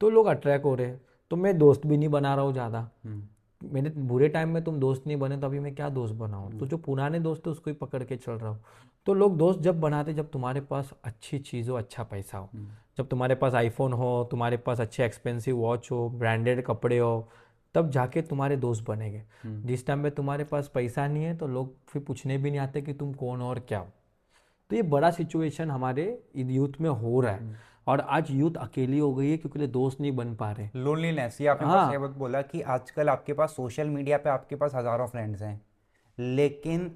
तो लोग अट्रैक्ट हो रहे हैं। तो मैं दोस्त भी नहीं बना रहा हूँ ज़्यादा। मेरे बुरे टाइम में तुम दोस्त नहीं बने तो अभी मैं क्या दोस्त बनाऊँ? तो जो पुराने दोस्त है उसको ही पकड़ के चल रहा हूँ। तो लोग दोस्त जब बनाते जब तुम्हारे पास अच्छी चीज़ हो, अच्छा पैसा हो, जब तुम्हारे पास आईफोन हो, तुम्हारे पास अच्छे एक्सपेंसिव वॉच हो, ब्रांडेड कपड़े हो, तब जाके तुम्हारे दोस्त बनेंगे। जिस टाइम में तुम्हारे पास पैसा नहीं है तो लोग फिर पूछने भी नहीं आते कि तुम कौन हो और क्या हो। तो ये बड़ा सिचुएशन हमारे यूथ में हो रहा है। और आज यूथ अकेली हो गई है क्योंकि दोस्त नहीं बन पा रहे। लोनलीनेस, ये आपने बहुत सही हाँ, बात बोला कि आजकल आपके पास सोशल मीडिया पे आपके पास हज़ारों फ्रेंड्स हैं, लेकिन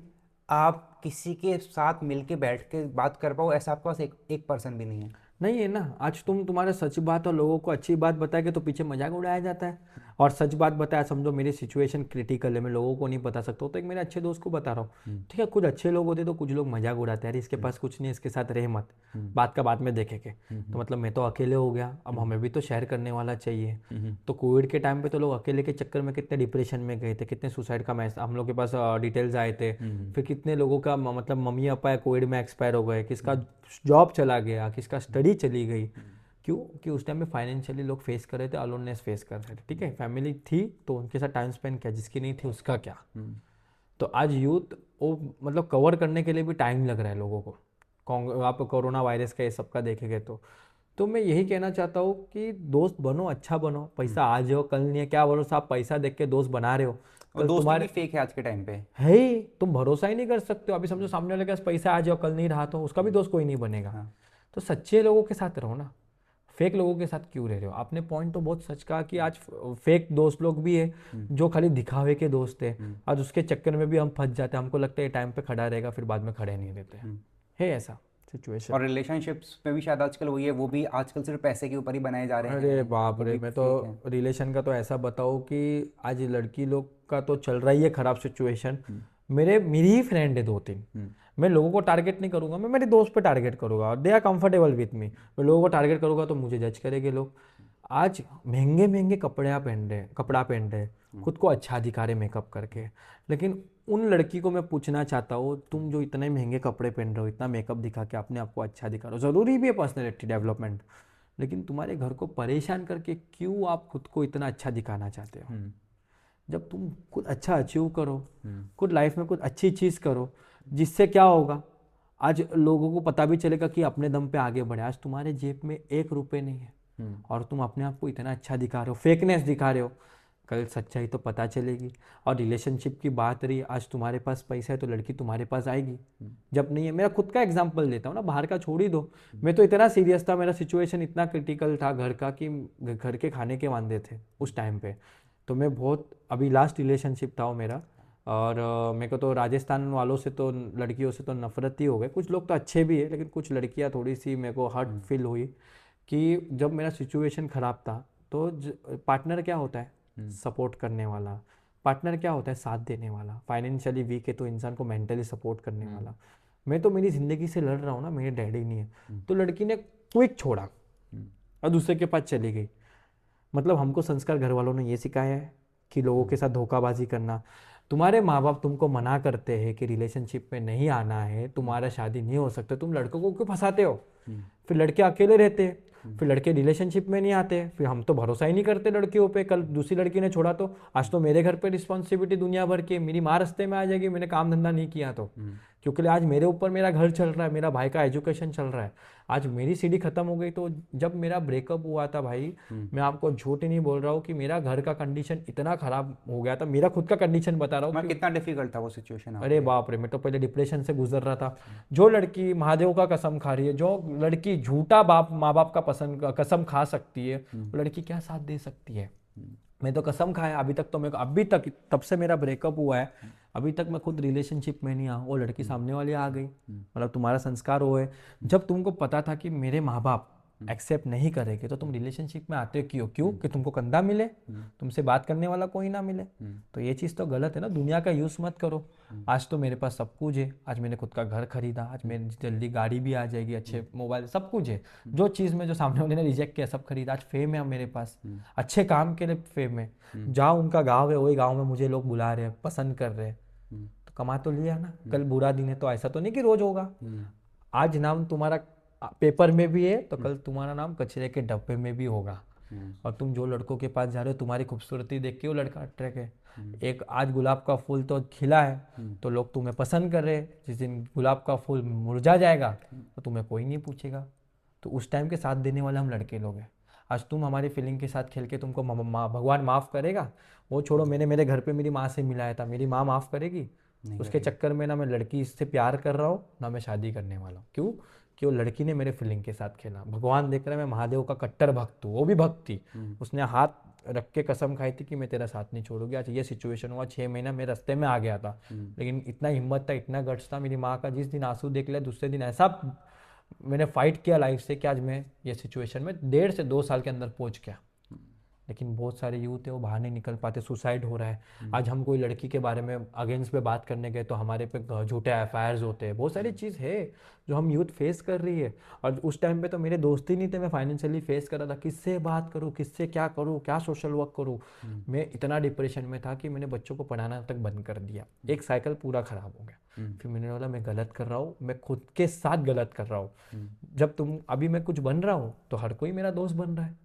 आप किसी के साथ मिलके बैठ के बात कर पाओ ऐसा आपके पास एक एक पर्सन भी नहीं है। नहीं है ना। आज तुम तुम्हारे सच बात और लोगों को अच्छी बात बता के तो पीछे मजाक उड़ाया जाता है। और सच बात बताया, समझो मेरी सिचुएशन क्रिटिकल है, मैं लोगों को नहीं बता सकता हूँ, तो एक मेरे अच्छे दोस्त को बता रहा हूँ। ठीक है, कुछ अच्छे लोग होते तो कुछ लोग मजाक उड़ाते हैं, अरे इसके पास कुछ नहीं, इसके साथ रह मत, बात का बाद में देखेंगे। तो मतलब मैं तो अकेले हो गया, अब हमें भी तो शेयर करने वाला चाहिए। तो कोविड के टाइम पे तो लोग अकेले के चक्कर में कितने डिप्रेशन में गए थे, कितने सुसाइड का मैसेज हम लोग के पास डिटेल्स आए थे। फिर कितने लोगों का मतलब मम्मी पापा कोविड में एक्सपायर हो गए, किसका जॉब चला गया, किसका स्टडी चली गई। क्यों? कि उस टाइम में फाइनेंशियली लोग फेस कर रहे थे, अलोननेस फेस कर रहे थे। ठीक है, फैमिली थी तो उनके साथ टाइम स्पेंड किया, जिसकी नहीं थी उसका क्या। तो आज यूथ वो मतलब कवर करने के लिए भी टाइम लग रहा है लोगों को। आप कोरोना वायरस का ये सब का देखेंगे तो मैं यही कहना चाहता हूँ कि दोस्त बनो, अच्छा बनो। पैसा आज हो कल नहीं है, क्या भरोसा आप पैसा देख के दोस्त बना रहे हो, और कल दोस्ती भी तुम्हारे फेक है आज के टाइम पे। है ही, तुम भरोसा ही नहीं कर सकते हो। अभी समझो सामने वाले के पास पैसा आज हो कल नहीं रहा तो उसका भी दोस्त कोई नहीं बनेगा। हाँ। तो सच्चे लोगों के साथ रहो ना, फेक लोगों के साथ क्यों रह रहे हो? आपने पॉइंट तो बहुत सच कहा कि आज फेक दोस्त लोग भी है जो खाली दिखावे के दोस्त है। आज उसके चक्कर में भी हम फंस जाते हैं, हमको लगता है टाइम पे खड़ा रहेगा, फिर बाद में खड़े नहीं रहते हैं। है ऐसा सिचुएशन। और रिलेशनशिप्स में भी शायद आजकल वही है, वो भी आजकल सिर्फ पैसे के ऊपर ही बनाए जा रहे अरे हैं, बाप वो रे, भी मैं फेक है। तो रिलेशन का तो ऐसा बताऊँ कि आज लड़की लोग का तो चल रही है खराब सिचुएशन। मेरी ही फ्रेंड है दो तीन, मैं लोगों को टारगेट नहीं करूंगा, मैं मेरे दोस्त पे टारगेट करूंगा और they are comfortable with me. मैं लोगों को टारगेट करूंगा तो मुझे जज करेंगे लोग। आज महंगे महंगे कपड़ा पहन रहे, खुद को अच्छा दिखा रहे मेकअप करके, लेकिन उन लड़की को मैं पूछना चाहता हूँ, तुम जो इतने महंगे कपड़े पहन रहे हो, इतना मेकअप दिखा के अपने आप को अच्छा दिखा रहे हो, ज़रूरी भी है पर्सनैलिटी डेवलपमेंट, लेकिन तुम्हारे घर को परेशान करके क्यों आप खुद को इतना अच्छा दिखाना चाहते हो? जब तुम कुछ अच्छा अचीव करो, खुद लाइफ में कुछ अच्छी चीज़ करो, जिससे क्या होगा, आज लोगों को पता भी चलेगा कि अपने दम पे आगे बढ़े। आज तुम्हारे जेब में 1 रुपये नहीं है और तुम अपने आप को इतना अच्छा दिखा रहे हो, फेकनेस दिखा रहे हो, कल सच्चाई तो पता चलेगी। और रिलेशनशिप की बात रही, आज तुम्हारे पास पैसा है तो लड़की तुम्हारे पास आएगी, जब नहीं है। मेरा खुद का एग्जांपल देता हूँ ना, बाहर का छोड़ ही दो, मैं तो इतना सीरियस था, मेरा सिचुएशन इतना क्रिटिकल था घर का कि घर के खाने के वांदे थे उस टाइम पे। तो मैं बहुत, अभी लास्ट रिलेशनशिप था वो मेरा, और मेरे को तो राजस्थान वालों से तो, लड़कियों से तो नफरत ही हो गई। कुछ लोग तो अच्छे भी है, लेकिन कुछ लड़कियां थोड़ी सी मेरे को हर्ट फील हुई कि जब मेरा सिचुएशन ख़राब था तो पार्टनर क्या होता है? सपोर्ट करने वाला। पार्टनर क्या होता है? साथ देने वाला। फाइनेंशियली वीक है तो इंसान को मेंटली सपोर्ट करने वाला। मैं तो मेरी ज़िंदगी से लड़ रहा हूँ ना, मेरे डैडी नहीं है, तो लड़की ने क्विक छोड़ा और दूसरे के पास चली गई। मतलब हमको संस्कार घर वालों ने ये सिखाया है कि लोगों के साथ धोखाबाजी करना। तुम्हारे माँ बाप तुमको मना करते हैं कि रिलेशनशिप में नहीं आना है, तुम्हारा शादी नहीं हो सकता, तुम लड़कों को क्यों फंसाते हो? फिर लड़के अकेले रहते हैं, फिर लड़के रिलेशनशिप में नहीं आते, फिर हम तो भरोसा ही नहीं करते लड़कियों पे। कल दूसरी लड़की ने छोड़ा तो आज तो मेरे घर पे रिस्पॉन्सिबिलिटी दुनिया भर की, मेरी माँ रास्ते में आ जाएगी, मैंने काम धंधा नहीं किया तो। क्योंकि आज मेरे ऊपर मेरा घर चल रहा है, मेरा भाई का एजुकेशन चल रहा है। आज मेरी सीढ़ी खत्म हो गई तो जब मेरा ब्रेकअप हुआ था भाई, मैं आपको झूठ ही नहीं बोल रहा हूँ कि मेरा घर का कंडीशन इतना खराब हो गया था, मेरा खुद का कंडीशन बता रहा हूँ मैं कि कितना डिफिकल्ट था वो सिचुएशन अरे आपके लिए? बाप रे, मैं तो पहले डिप्रेशन से गुजर रहा था। जो लड़की महादेव का कसम खा रही है, जो लड़की झूठा बाप माँ बाप का पसंद कसम खा सकती है, वो लड़की क्या साथ दे सकती है? मैं तो कसम खाया, अभी तक तो मेरे को, अभी तक तब से मेरा ब्रेकअप हुआ है, अभी तक मैं खुद रिलेशनशिप में नहीं आया, वो लड़की सामने वाली आ गई। मतलब तुम्हारा संस्कार वो है। जब तुमको पता था कि मेरे माँ बाप एक्सेप्ट नहीं करेंगे तो तुम रिलेशनशिप में आते क्यों? क्यों कि तुमको कंधा मिले, तुमसे बात करने वाला कोई ना मिले? तो ये चीज़ तो गलत है ना, दुनिया का यूज़ मत करो। आज तो मेरे पास सब कुछ है, आज मैंने खुद का घर खरीदा, आज मेरी जल्दी गाड़ी भी आ जाएगी, अच्छे मोबाइल, सब कुछ है। जो चीज़ में जो सामने वाले ने रिजेक्ट किया सब खरीदा, आज फेम है मेरे पास, अच्छे काम के लिए फेम है। जहाँ उनका गाँव है वही गाँव में मुझे लोग बुला रहे हैं, पसंद कर रहे हैं, तो कमा तो लिया ना। कल बुरा दिन है तो ऐसा तो नहीं कि रोज होगा। आज नाम तुम्हारा पेपर में भी है तो कल तुम्हारा नाम कचरे के डब्बे में भी होगा। और तुम जो लड़कों के पास जा रहे हो, तुम्हारी खूबसूरती देख के वो लड़का अट्रैक्ट है। एक आज गुलाब का फूल तो खिला है तो लोग तुम्हें पसंद कर रहे हैं, जिस दिन गुलाब का फूल मुरझा जाएगा तो तुम्हें कोई नहीं पूछेगा। तो उस टाइम के साथ देने वाले हम लड़के लोग हैं। आज तुम हमारी फीलिंग के साथ खेल के तुमको भगवान माफ़ करेगा? वो छोड़ो, मैंने मेरे घर पे मेरी माँ से मिलाया था, मेरी माँ माफ़ करेगी? नहीं उसके करेगी। चक्कर में ना मैं लड़की से प्यार कर रहा हूँ ना मैं शादी करने वाला हूँ। क्यों? कि वो लड़की ने मेरे फीलिंग के साथ खेला। भगवान देख रहा है मैं महादेव का कट्टर भक्त हूँ, वो भी भक्त थी। उसने हाथ रख के कसम खाई थी कि मैं तेरा साथ नहीं छोड़ूंगी। आज ये सिचुएशन हुआ, 6 महीना मेरे रास्ते में आ गया था, लेकिन इतना हिम्मत था, इतना गट्स था मेरी माँ का, जिस दिन आंसू देख लिया दूसरे दिन ऐसा मैंने फाइट किया लाइफ से कि आज मैं ये सिचुएशन में 1.5 से 2 साल के अंदर पहुंच गया। लेकिन बहुत सारे यूथ है वो बाहर नहीं निकल पाते, सुसाइड हो रहा है। आज हम कोई लड़की के बारे में अगेंस्ट पे बात करने गए तो हमारे पे झूठे एफआईआर्स होते हैं। बहुत सारी चीज़ है जो हम यूथ फेस कर रही है। और उस टाइम पे तो मेरे दोस्त ही नहीं थे, मैं फाइनेंशियली फेस कर रहा था, किससे बात करूँ, किससे क्या करूँ, क्या सोशल वर्क करूँ। मैं इतना डिप्रेशन में था कि मैंने बच्चों को पढ़ाना तक बंद कर दिया। एक साइकिल पूरा ख़राब हो गया। फिर मैंने बोला मैं गलत कर रहा हूँ, मैं खुद के साथ गलत कर रहा हूँ। जब तुम अभी मैं कुछ बन रहा हूँ तो हर कोई मेरा दोस्त बन रहा है,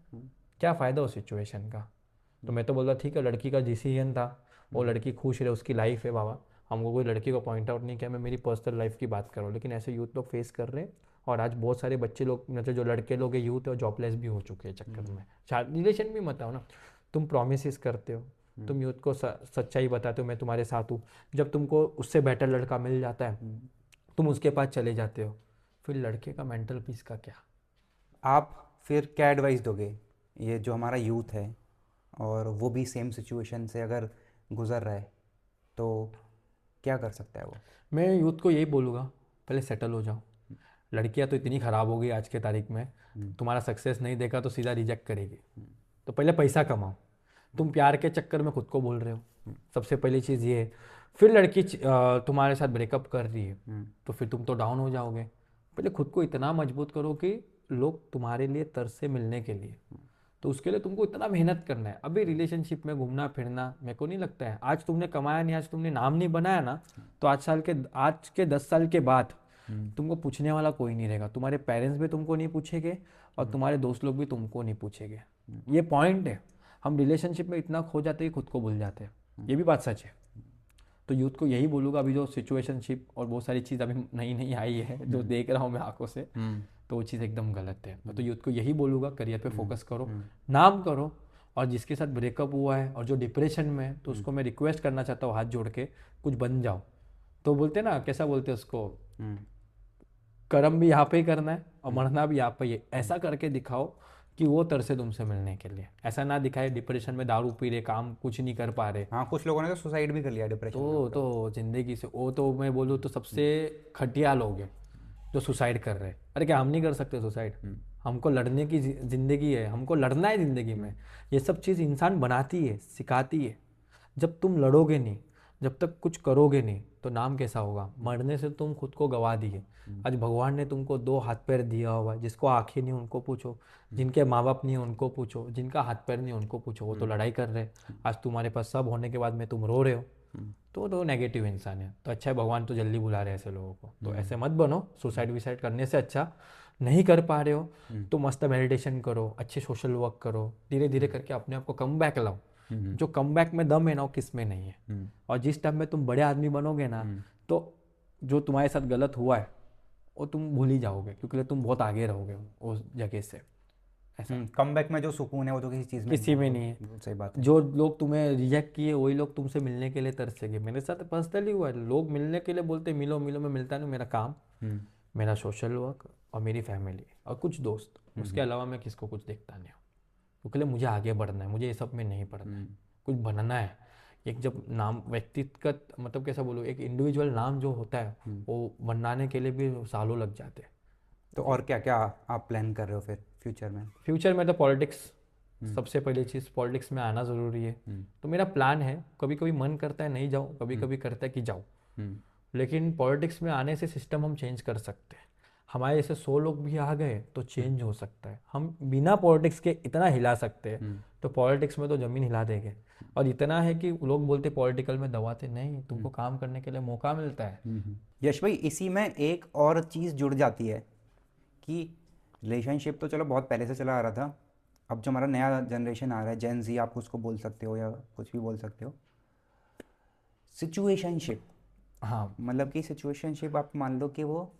क्या फ़ायदा उस सिचुएशन का? तो मैं तो बोलता ठीक है, लड़की का डिसीजन था, वो लड़की खुश रहे, उसकी लाइफ है बाबा। हमको कोई लड़की को पॉइंट आउट नहीं किया, मैं मेरी पर्सनल लाइफ की बात कर रहा हूँ। लेकिन ऐसे यूथ लोग फेस कर रहे हैं। और आज बहुत सारे बच्चे लोग, मतलब जो लड़के लोग हैं यूथ है, और जॉबलेस भी हो चुके हैं चक्कर में। रिलेशन भी मत आओ ना, तुम प्रोमिस करते हो, तुम यूथ को सच्चाई बताते हो मैं तुम्हारे साथ हूँ। जब तुमको उससे बेटर लड़का मिल जाता है तुम उसके पास चले जाते हो, फिर लड़के का मेंटल पीस का क्या? आप फिर क्या एडवाइस दोगे, ये जो हमारा यूथ है और वो भी सेम सिचुएशन से अगर गुजर रहा है, तो क्या कर सकता है वो? मैं यूथ को यही बोलूँगा, पहले सेटल हो जाओ। लड़कियां तो इतनी ख़राब हो गई आज के तारीख में, तुम्हारा सक्सेस नहीं देखा तो सीधा रिजेक्ट करेगी। तो पहले पैसा कमाओ। तुम प्यार के चक्कर में खुद को बोल रहे हो, सबसे पहली चीज़ ये है। फिर लड़की तुम्हारे साथ ब्रेकअप कर रही है तो फिर तुम तो डाउन हो जाओगे। पहले खुद को इतना मजबूत करो कि लोग तुम्हारे लिए तरसे मिलने के लिए। तो उसके लिए तुमको इतना मेहनत करना है। अभी रिलेशनशिप में घूमना फिरना मेरे को नहीं लगता है, आज तुमने कमाया नहीं, आज तुमने नाम नहीं बनाया ना, तो आज के 10 साल के बाद तुमको पूछने वाला कोई नहीं रहेगा। तुम्हारे पेरेंट्स भी तुमको नहीं पूछेंगे और तुम्हारे दोस्त लोग भी तुमको नहीं पूछेंगे। ये पॉइंट है। हम रिलेशनशिप में इतना खो जाते हैं कि खुद को भूल जाते हैं, ये भी बात सच है। तो यूथ को यही बोलूँगा, अभी जो सिचुएशनशिप और बहुत सारी चीज़ अभी नई नई आई है जो देख रहा हूँ मैं आंखों से, तो वो चीज़ एकदम गलत है। तो यूथ को यही बोलूँगा, करियर पे फोकस करो, नाम करो। और जिसके साथ ब्रेकअप हुआ है और जो डिप्रेशन में है, तो उसको मैं रिक्वेस्ट करना चाहता हूँ हाथ जोड़ के, कुछ बन जाओ। तो बोलते ना, कैसा बोलते हैं उसको, कर्म भी यहाँ पे ही करना है और मरना भी यहाँ पे ही है। ऐसा करके दिखाओ कि वो तरसे तुमसे मिलने के लिए। ऐसा ना दिखाए डिप्रेशन में दारू पी रहे, काम कुछ नहीं कर पा रहे। हाँ, कुछ लोगों ने तो सुसाइड भी कर लिया डिप्रेशन में। तो जिंदगी से वो, तो मैं बोलूँ तो सबसे घटिया लोग हैं जो सुसाइड कर रहे हैं। अरे क्या हम नहीं कर सकते सुसाइड? हमको लड़ने की ज़िंदगी है, हमको लड़ना है ज़िंदगी में। ये सब चीज़ इंसान बनाती है, सिखाती है। जब तुम लड़ोगे नहीं, जब तक कुछ करोगे नहीं, तो नाम कैसा होगा? मरने से तुम खुद को गवा दिए। आज भगवान ने तुमको 2 हाथ पैर दिया हुआ है, जिसको आंखें नहीं उनको पूछो, जिनके माँ बाप नहीं उनको पूछो, जिनका हाथ पैर नहीं उनको पूछो, वो तो लड़ाई कर रहे हैं। आज तुम्हारे पास सब होने के बाद में तुम रो रहे हो, तो नेगेटिव इंसान है। तो अच्छा है, भगवान तो जल्दी बुला रहे हैं ऐसे लोगों को। तो ऐसे मत बनो। सुसाइड विसाइड करने से अच्छा, नहीं कर पा रहे हो तो मस्त मेडिटेशन करो, अच्छे सोशल वर्क करो, धीरे धीरे करके अपने आप को कम बैक लाओ। जो कम बैक में दम है ना, वो किस में नहीं है। और जिस टाइम में तुम बड़े आदमी बनोगे ना, तो जो तुम्हारे साथ गलत हुआ है वो तुम भूल ही जाओगे, क्योंकि तुम बहुत आगे रहोगे उस जगह से। ऐसा कमबैक में जो सुकून है वो तो किसी चीज़ में नहीं किसी है, में वो नहीं है। वो सही बात है। जो लोग तुम्हें रिजेक्ट किए वही लोग तुमसे मिलने के लिए तरसेंगे। मेरे साथ पर्सनली हुआ है, लोग मिलने के लिए बोलते मिलो मिलो, मैं मिलता नहीं, मेरा काम, हम्म मेरा सोशल वर्क और मेरी फैमिली और कुछ दोस्त, उसके अलावा मैं किसको कुछ देखता नहीं हूँ। क्योंकि मुझे आगे बढ़ना है, मुझे ये सब में नहीं पढ़ना है, कुछ बनना है। एक जब नाम व्यक्तिगत मतलब कैसा बोलूँ, एक इंडिविजुअल नाम जो होता है वो बनाने के लिए भी सालों लग जाते हैं। तो और क्या क्या आप प्लान कर रहे हो फिर फ्यूचर में? फ्यूचर में तो पॉलिटिक्स, सबसे पहली चीज़ पॉलिटिक्स में आना ज़रूरी है। तो मेरा प्लान है, कभी कभी मन करता है नहीं जाऊँ, कभी कभी करता है कि जाऊँ, लेकिन पॉलिटिक्स में आने से सिस्टम हम चेंज कर सकते हैं। हमारे जैसे 100 लोग भी आ गए तो चेंज हो सकता है। हम बिना पॉलिटिक्स के इतना हिला सकते हैं, तो पॉलिटिक्स में तो ज़मीन हिला देंगे। और इतना है कि लोग बोलते पॉलिटिकल में दबाते नहीं, तुमको काम करने के लिए मौका मिलता है। यश भाई, इसी में एक और चीज़ जुड़ जाती है कि रिलेशनशिप तो चलो बहुत पहले से चला आ रहा था, अब जो हमारा नया जनरेशन आ रहा है, जेन जी आप उसको बोल सकते हो या कुछ भी बोल सकते हो, सिचुएशनशिप। हाँ, मतलब कि सिचुएशनशिप आप मान लो कि वो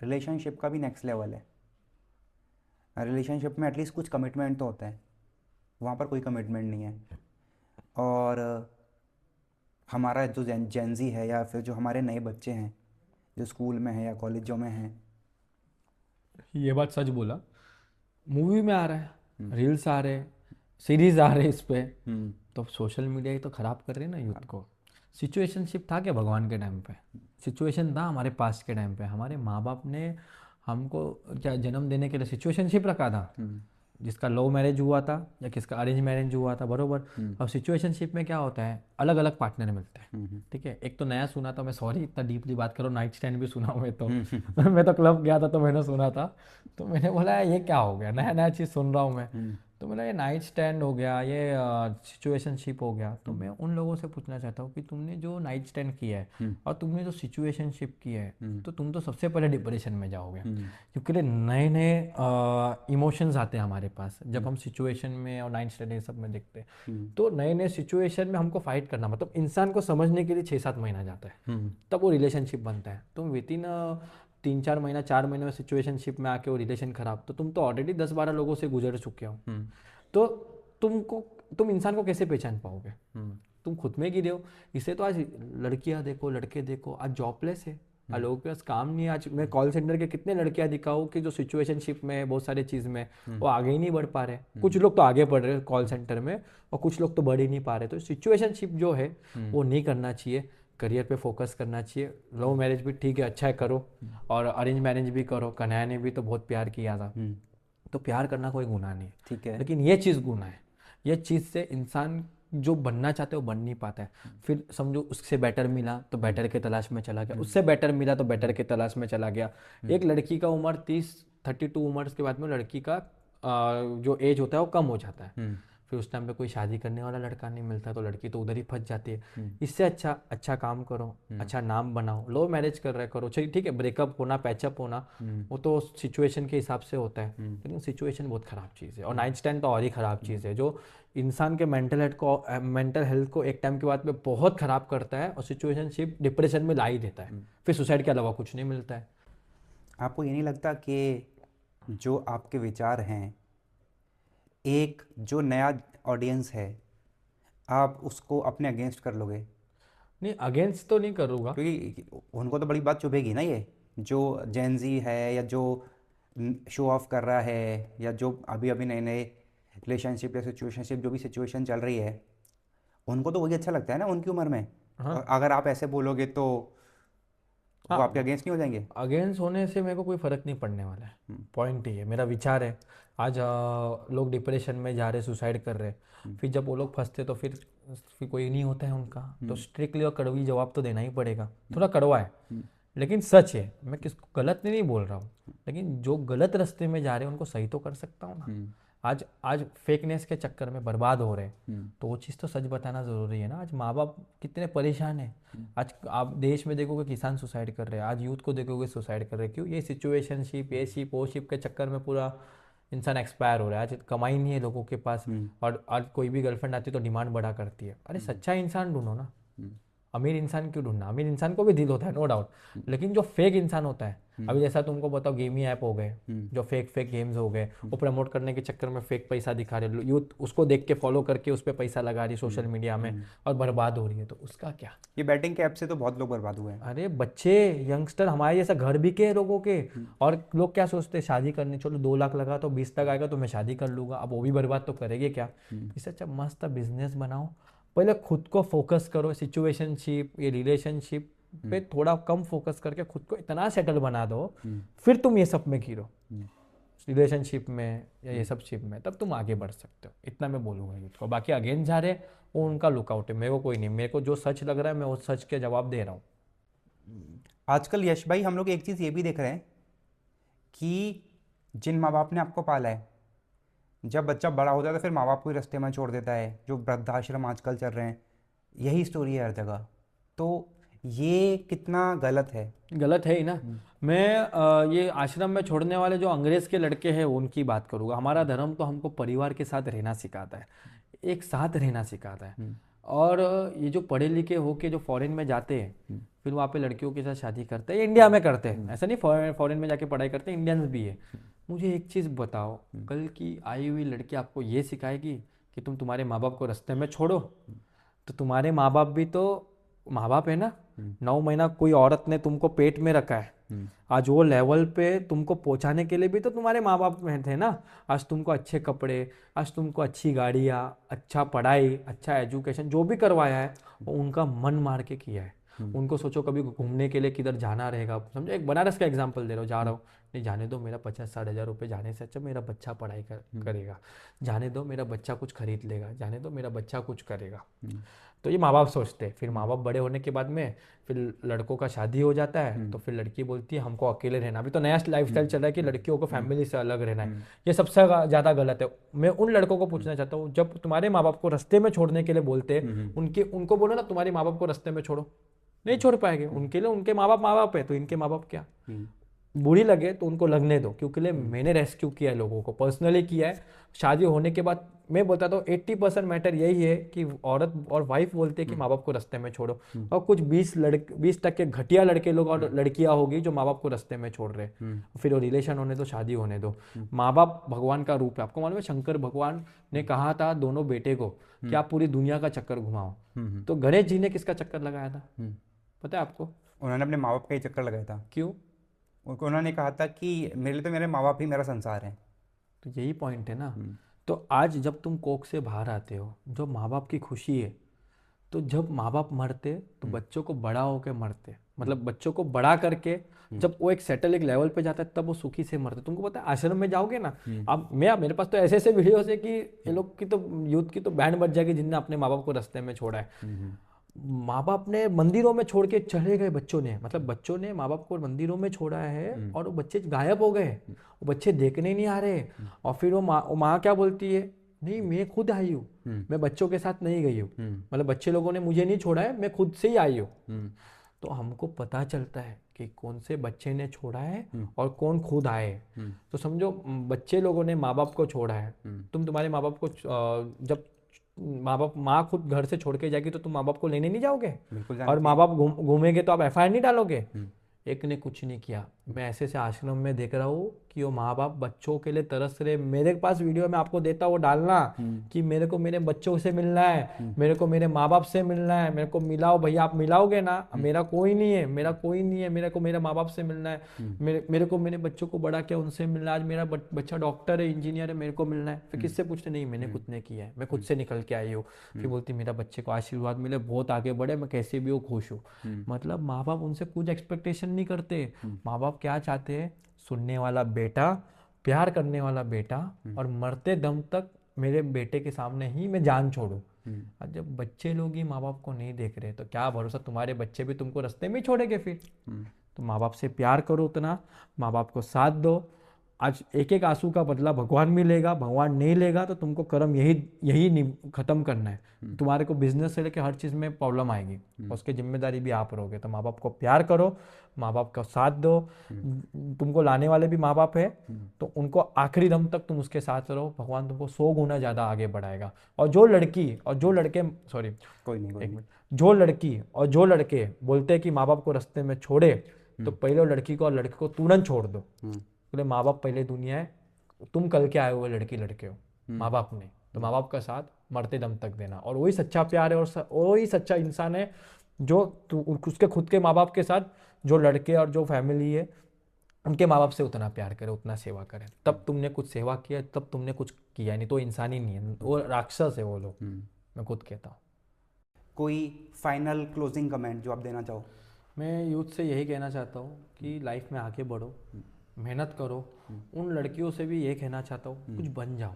रिलेशनशिप का भी नेक्स्ट लेवल है। रिलेशनशिप में एटलीस्ट कुछ कमिटमेंट तो होता है, वहाँ पर कोई कमिटमेंट नहीं है। और हमारा जो जेंजी है या फिर जो हमारे नए बच्चे हैं जो स्कूल में हैं या कॉलेजों में हैं, ये बात सच बोला। मूवी में आ रहा है, रील्स आ रहे हैं, सीरीज आ रहे हैं इस पे, तो सोशल मीडिया ही तो खराब कर रहे हैं ना यूथ को। सिचुएशनशिप था क्या भगवान के टाइम पे? सिचुएशन था हमारे पास के टाइम पे, हमारे माँ बाप ने हमको क्या जन्म देने के लिए सिचुएशनशिप रखा था। जिसका लव मैरिज हुआ था या किसका अरेंज मैरिज हुआ था, बरोबर। अब सिचुएशनशिप में क्या होता है, अलग अलग पार्टनर मिलते हैं, ठीक है। एक तो नया सुना था मैं, सॉरी इतना डीपली बात करो, नाइट स्टैंड भी सुना हूँ मैं तो मैं तो क्लब गया था तो मैंने सुना था, तो मैंने बोला ये क्या हो गया, नया नया चीज़ सुन रहा हूँ मैं। तो मैंने ये नाइट स्टैंड हो गया, ये सिचुएशनशिप हो गया। तो मैं उन लोगों से पूछना चाहता हूँ कि तुमने जो नाइट स्टैंड किया है और तुमने जो सिचुएशनशिप किया है, तो तुम तो सबसे पहले डिप्रेशन में जाओगे, क्योंकि नए नए इमोशंस आते हैं हमारे पास जब हम सिचुएशन में और नाइट स्टैंड ये सब में देखते हैं। तो नए नए सिचुएशन में हमको फाइट करना, मतलब इंसान को समझने के लिए 6-7 महीना जाता है, तब वो रिलेशनशिप बनता है। तो विद इन 3-4 महीना 4 महीने में सिचुएशनशिप में आके वो रिलेशन खराब, तो तुम तो ऑलरेडी 10-12 लोगों से गुजर चुके हो। तो तुम इंसान को कैसे पहचान पाओगे? तुम खुद में गिरे हो। इससे तो आज लड़कियां देखो, लड़के देखो, आज जॉबलेस है, आज लोगों के पास काम नहीं है। आज मैं कॉल सेंटर के कितने लड़कियां दिखाऊं कि जो सिचुएशनशिप में है, बहुत सारे चीज़ में वो आगे ही नहीं बढ़ पा रहे। कुछ लोग तो आगे बढ़ रहे हैं कॉल सेंटर में और कुछ लोग तो बढ़ ही नहीं पा रहे। तो सिचुएशनशिप जो है वो नहीं करना चाहिए, करियर पे फोकस करना चाहिए। लव मैरिज भी ठीक है, अच्छा है, करो, और अरेंज मैरिज भी करो। कन्हैया ने भी तो बहुत प्यार किया था, तो प्यार करना कोई गुनाह नहीं है, ठीक है। लेकिन ये चीज़ गुनाह है। ये चीज़ से इंसान जो बनना चाहते हो बन नहीं पाता है। फिर समझो उससे बेटर मिला तो बेटर के तलाश में चला गया, उससे बेटर मिला तो बेटर के तलाश में चला गया। एक लड़की का उम्र 32 उम्र के बाद में लड़की का जो एज होता है वो कम हो जाता है। फिर उस टाइम पे कोई शादी करने वाला लड़का नहीं मिलता, तो लड़की तो उधर ही फंस जाती है। इससे अच्छा अच्छा काम करो, अच्छा नाम बनाओ। लव मैरिज कर रहे करो, चलिए ठीक है, ब्रेकअप होना, पैचअप होना वो तो सिचुएशन के हिसाब से होता है, लेकिन सिचुएशन बहुत ख़राब चीज़ है। और नाइट स्टैंड तो और ही ख़राब चीज़ है, जो इंसान के मेंटल हेल्थ को एक टाइम के बाद में बहुत ख़राब करता है, और सिचुएशनशिप डिप्रेशन में ला ही देता है। फिर सुसाइड के अलावा कुछ नहीं मिलता है। आपको ये नहीं लगता कि जो आपके विचार हैं, एक जो नया ऑडियंस है, आप उसको अपने अगेंस्ट कर लोगे? नहीं, अगेंस्ट तो नहीं करूँगा। क्योंकि उनको तो बड़ी बात चुभेगी ना, ये जो जेनजी है या जो शो ऑफ कर रहा है या जो अभी अभी नए नए रिलेशनशिप या सिचुएशनशिप जो भी सिचुएशन चल रही है, उनको तो वही अच्छा लगता है ना उनकी उम्र में। हाँ और अगर आप ऐसे बोलोगे तो वो हाँ, आपके अगेंस्ट नहीं हो जाएंगे? अगेंस्ट होने से मेरे को कोई फ़र्क नहीं पड़ने वाला है। पॉइंट ये है, मेरा विचार है। आज लोग डिप्रेशन में जा रहे, सुसाइड कर रहे, फिर जब वो लोग फंसते तो फिर कोई नहीं होता है उनका, तो स्ट्रिक्टली और कड़वी जवाब तो देना ही पड़ेगा। थोड़ा कड़वा है लेकिन सच है। मैं किसको गलत नहीं बोल रहा हूँ, लेकिन जो गलत रास्ते में जा रहे हैं उनको सही तो कर सकता हूँ ना। आज फेकनेस के चक्कर में बर्बाद हो रहे हैं, तो वो चीज़ तो सच बताना ज़रूरी है ना। आज माँ बाप कितने परेशान हैं। आज आप देश में देखोगे किसान सुसाइड कर रहे हैं, आज यूथ को देखोगे सुसाइड कर रहे हैं। क्यों? ये सिचुएशनशिप, ये शिप वो शिप के चक्कर में पूरा इंसान एक्सपायर हो रहा है। आज कमाई नहीं है लोगों के पास, और आज कोई भी गर्लफ्रेंड आती है तो डिमांड बढ़ा करती है। अरे सच्चा इंसान ढूंढो ना, अमीर इंसान क्यों ढूंढना, अमीर इंसान को भी दिल होता है नो डाउट, लेकिन जो फेक इंसान होता है, अभी जैसा तुमको बताओ गेमी ऐप हो गए, जो फेक फेक गेम्स हो गए, वो प्रमोट करने के चक्कर में फेक पैसा दिखा रहे, यूथ उसको देख के फॉलो करके उस पर पैसा लगा रही सोशल मीडिया में और बर्बाद हो रही है, तो उसका क्या। ये बैटिंग के ऐप से तो बहुत लोग बर्बाद हुए हैं। अरे बच्चे, यंगस्टर, हमारे जैसा घर भी के लोगों के, और लोग क्या सोचते हैं शादी करनी, चलो 2 लाख लगा तो 20 तक आएगा तो मैं शादी कर लूंगा, अब वो भी बर्बाद तो करेंगे क्या। इससे अच्छा मस्त बिजनेस बनाओ, पहले खुद को फोकस करो, सिचुएशनशिप ये रिलेशनशिप पे थोड़ा कम फोकस करके खुद को इतना सेटल बना दो, फिर तुम ये सब में गिरो, रिलेशनशिप में या ये सब शिप में, तब तुम आगे बढ़ सकते हो। इतना मैं बोलूँगा यूथ को। बाकी अगेंस्ट जा रहे वो उनका लुकआउट है, मेरे को कोई नहीं, मेरे को जो सच लग रहा है मैं उस सच के जवाब दे रहा हूँ। आजकल यश भाई हम लोग एक चीज़ ये भी देख रहे हैं कि जिन माँ बाप ने आपको पाला है, जब बच्चा बड़ा होता है तो फिर माँ बाप को ही रास्ते में छोड़ देता है, जो वृद्धाश्रम आजकल चल रहे हैं, यही स्टोरी है हर जगह। तो ये कितना गलत है। गलत है ही ना। मैं ये आश्रम में छोड़ने वाले जो अंग्रेज के लड़के हैं उनकी बात करूँगा। हमारा धर्म तो हमको परिवार के साथ रहना सिखाता है, एक साथ रहना सिखाता है। और ये जो पढ़े लिखे होके जो फॉरेन में जाते हैं, फिर वहाँ पे लड़कियों के साथ शादी करते हैं, इंडिया में करते हैं, ऐसा नहीं फॉरेन में जाके पढ़ाई करते हैं, इंडियंस भी है। मुझे एक चीज़ बताओ, कल की आई हुई लड़की आपको ये सिखाएगी कि तुम तुम्हारे माँ बाप को रास्ते में छोड़ो, तो तुम्हारे माँ बाप भी तो माँ बाप है ना। 9 महीना कोई औरत ने तुमको पेट में रखा है, आज वो लेवल पे तुमको पहुंचाने के लिए भी तो तुम्हारे माँ बाप में थे ना। आज तुमको अच्छे कपड़े, आज तुमको अच्छी गाड़ियाँ, अच्छा पढ़ाई, अच्छा एजुकेशन जो भी करवाया है वो उनका मन मार के किया है। उनको सोचो कभी घूमने के लिए किधर जाना रहेगा, समझो एक बनारस का एग्जांपल दे रहा हूँ, जा रहा हूँ, नहीं जाने दो, मेरा 50-60 हज़ार रुपये जाने से अच्छा मेरा बच्चा पढ़ाई करेगा, जाने दो मेरा बच्चा कुछ खरीद लेगा, जाने दो मेरा बच्चा कुछ करेगा। तो ये माँ बाप सोचते हैं। फिर माँ बाप बड़े होने के बाद में फिर लड़कों का शादी हो जाता है, तो फिर लड़की बोलती है हमको अकेले रहना। अभी तो नया लाइफस्टाइल चल रहा है कि लड़कियों को फैमिली से अलग रहना है, ये सबसे ज़्यादा गलत है। मैं उन लड़कों को पूछना चाहता हूँ, जब तुम्हारे माँ बाप को रास्ते में छोड़ने के लिए बोलते हैं, उनको बोलो ना तुम्हारे माँ बाप को रास्ते में छोड़ो, नहीं छोड़ पाएंगे। उनके लिए उनके माँ बाप है, तो इनके माँ बाप क्या। बुरी लगे तो उनको लगने दो, क्योंकि मैंने रेस्क्यू किया है लोगों को, पर्सनली किया है। शादी होने के बाद मैं बताता हूँ 80% मैटर यही है कि औरत और वाइफ बोलते हैं कि माँ बाप को रास्ते में छोड़ो, और कुछ 20% घटिया लड़के लोग और लड़कियां होगी जो माँ बाप को रास्ते में छोड़ रहे, फिर वो रिलेशन होने दो, शादी होने दो। माँ बाप भगवान का रूप है, आपको मालूम है शंकर भगवान ने कहा था दोनों बेटे को कि आप पूरी दुनिया का चक्कर घुमाओ, तो गणेश जी ने किसका चक्कर लगाया था पता है आपको। उन्होंने अपने माँ बाप का ही चक्कर लगाया था। क्यों। उन्होंने कहा था कि मेरे लिए तो मेरे माँ बाप ही मेरा संसार है। तो यही पॉइंट है ना। तो आज जब तुम कोख से बाहर आते हो, जो माँ बाप की खुशी है, तो जब माँ बाप मरते तो बच्चों को बड़ा होकर मरते, मतलब बच्चों को बड़ा करके जब वो एक सेटल एक लेवल पे जाता है तब वो सुखी से मरते। तुमको पता है आश्रम में जाओगे ना, अब मेरे पास तो ऐसे ऐसे वीडियोस है कि ये लोग की तो यूथ की तो बैंड बज जाएगी जिनने अपने माँ बाप को रास्ते में छोड़ा है। माँ बाप ने मंदिरों में छोड़ के चले गए, बच्चों ने, मतलब बच्चों ने माँ बाप को मंदिरों में छोड़ा है और वो बच्चे गायब हो गए, वो बच्चे देखने नहीं आ रहे। और फिर वो माँ क्या बोलती है, नहीं मैं खुद आई हूँ, मैं बच्चों के साथ नहीं गई हूँ, मतलब बच्चे लोगों ने मुझे नहीं छोड़ा है, मैं खुद से ही आई हूँ। तो हमको पता चलता है कि कौन से बच्चे ने छोड़ा है और कौन खुद आए। तो समझो बच्चे लोगों ने माँ बाप को छोड़ा है, तुम तुम्हारे माँ बाप को जब माँ खुद घर से छोड़ के जाएगी तो तुम माँ बाप को लेने नहीं जाओगे, और माँ बाप घूमेंगे तो आप एफआईआर नहीं डालोगे। एक ने कुछ नहीं किया। मैं ऐसे से आश्रम में देख रहा हूँ कि वो माँ बाप बच्चों के लिए तरस रहे। मेरे पास वीडियो में आपको देता, वो डालना कि मेरे को मेरे बच्चों से मिलना है, मेरे को मेरे माँ बाप से मिलना है, मेरे को मिलाओ भैया, आप मिलाओगे ना, मेरा कोई नहीं है, मेरा कोई नहीं है, मेरे को मेरे माँ बाप से मिलना है, मेरे को मेरे बच्चों को बड़ा किया उनसे मिलना है, आज मेरा बच्चा डॉक्टर है, इंजीनियर है, मेरे को मिलना है। फिर किससे पूछते, नहीं मैंने खुद ने किया है, मैं खुद से निकल के आई हूँ। फिर बोलती मेरा बच्चे को आशीर्वाद मिले, बहुत आगे बढ़े, मैं कैसे भी हो खुश हूँ। मतलब माँ बाप उनसे कुछ एक्सपेक्टेशन नहीं करते। माँ बाप क्या चाहते हैं, सुनने वाला बेटा, प्यार करने वाला बेटा, और मरते दम तक मेरे बेटे के सामने ही मैं जान छोड़ूं। और जब बच्चे लोग ही माँ बाप को नहीं देख रहे तो क्या भरोसा तुम्हारे बच्चे भी तुमको रास्ते में ही छोड़ेंगे। फिर तो माँ बाप से प्यार करो उतना, माँ बाप को साथ दो, आज एक एक आंसू का बदला भगवान भी लेगा, भगवान नहीं लेगा तो तुमको कर्म यही यही खत्म करना है। तुम्हारे को बिजनेस से लेकर हर चीज़ में प्रॉब्लम आएगी और उसकी जिम्मेदारी भी आप रहोगे। तो माँ बाप को प्यार करो, माँ बाप का साथ दो। तुमको लाने वाले भी माँ बाप है तो उनको आखिरी दम तक तुम उसके साथ रहो, भगवान तुमको 100 गुना ज़्यादा आगे बढ़ाएगा। और जो लड़की और जो लड़के, सॉरी कोई नहीं, कोई एक नहीं। मिनट, जो लड़की और जो लड़के बोलते हैं कि माँ बाप को रास्ते में छोड़े, तो पहले वो लड़की को और लड़के को तुरंत छोड़ दो। बोले माँ बाप पहले दुनिया है, तुम कल के आए हुए लड़की लड़के हो, माँ बाप नहीं। तो माँ बाप का साथ मरते दम तक देना, और वही सच्चा प्यार है और वही सच्चा इंसान है जो उसके खुद के माँ बाप के साथ, जो लड़के और जो फैमिली है उनके माँ बाप से उतना प्यार करे, उतना सेवा करे। तब तुमने कुछ सेवा किया, तब तुमने कुछ किया, नहीं तो इंसान ही नहीं है, वो राक्षस है वो लोग। मैं खुद कहता हूँ। कोई फाइनल क्लोजिंग कमेंट जो आप देना चाहो? मैं यूथ से यही कहना चाहता हूँ कि लाइफ में आगे बढ़ो, मेहनत करो। उन लड़कियों से भी ये कहना चाहता हूँ, कुछ बन जाओ।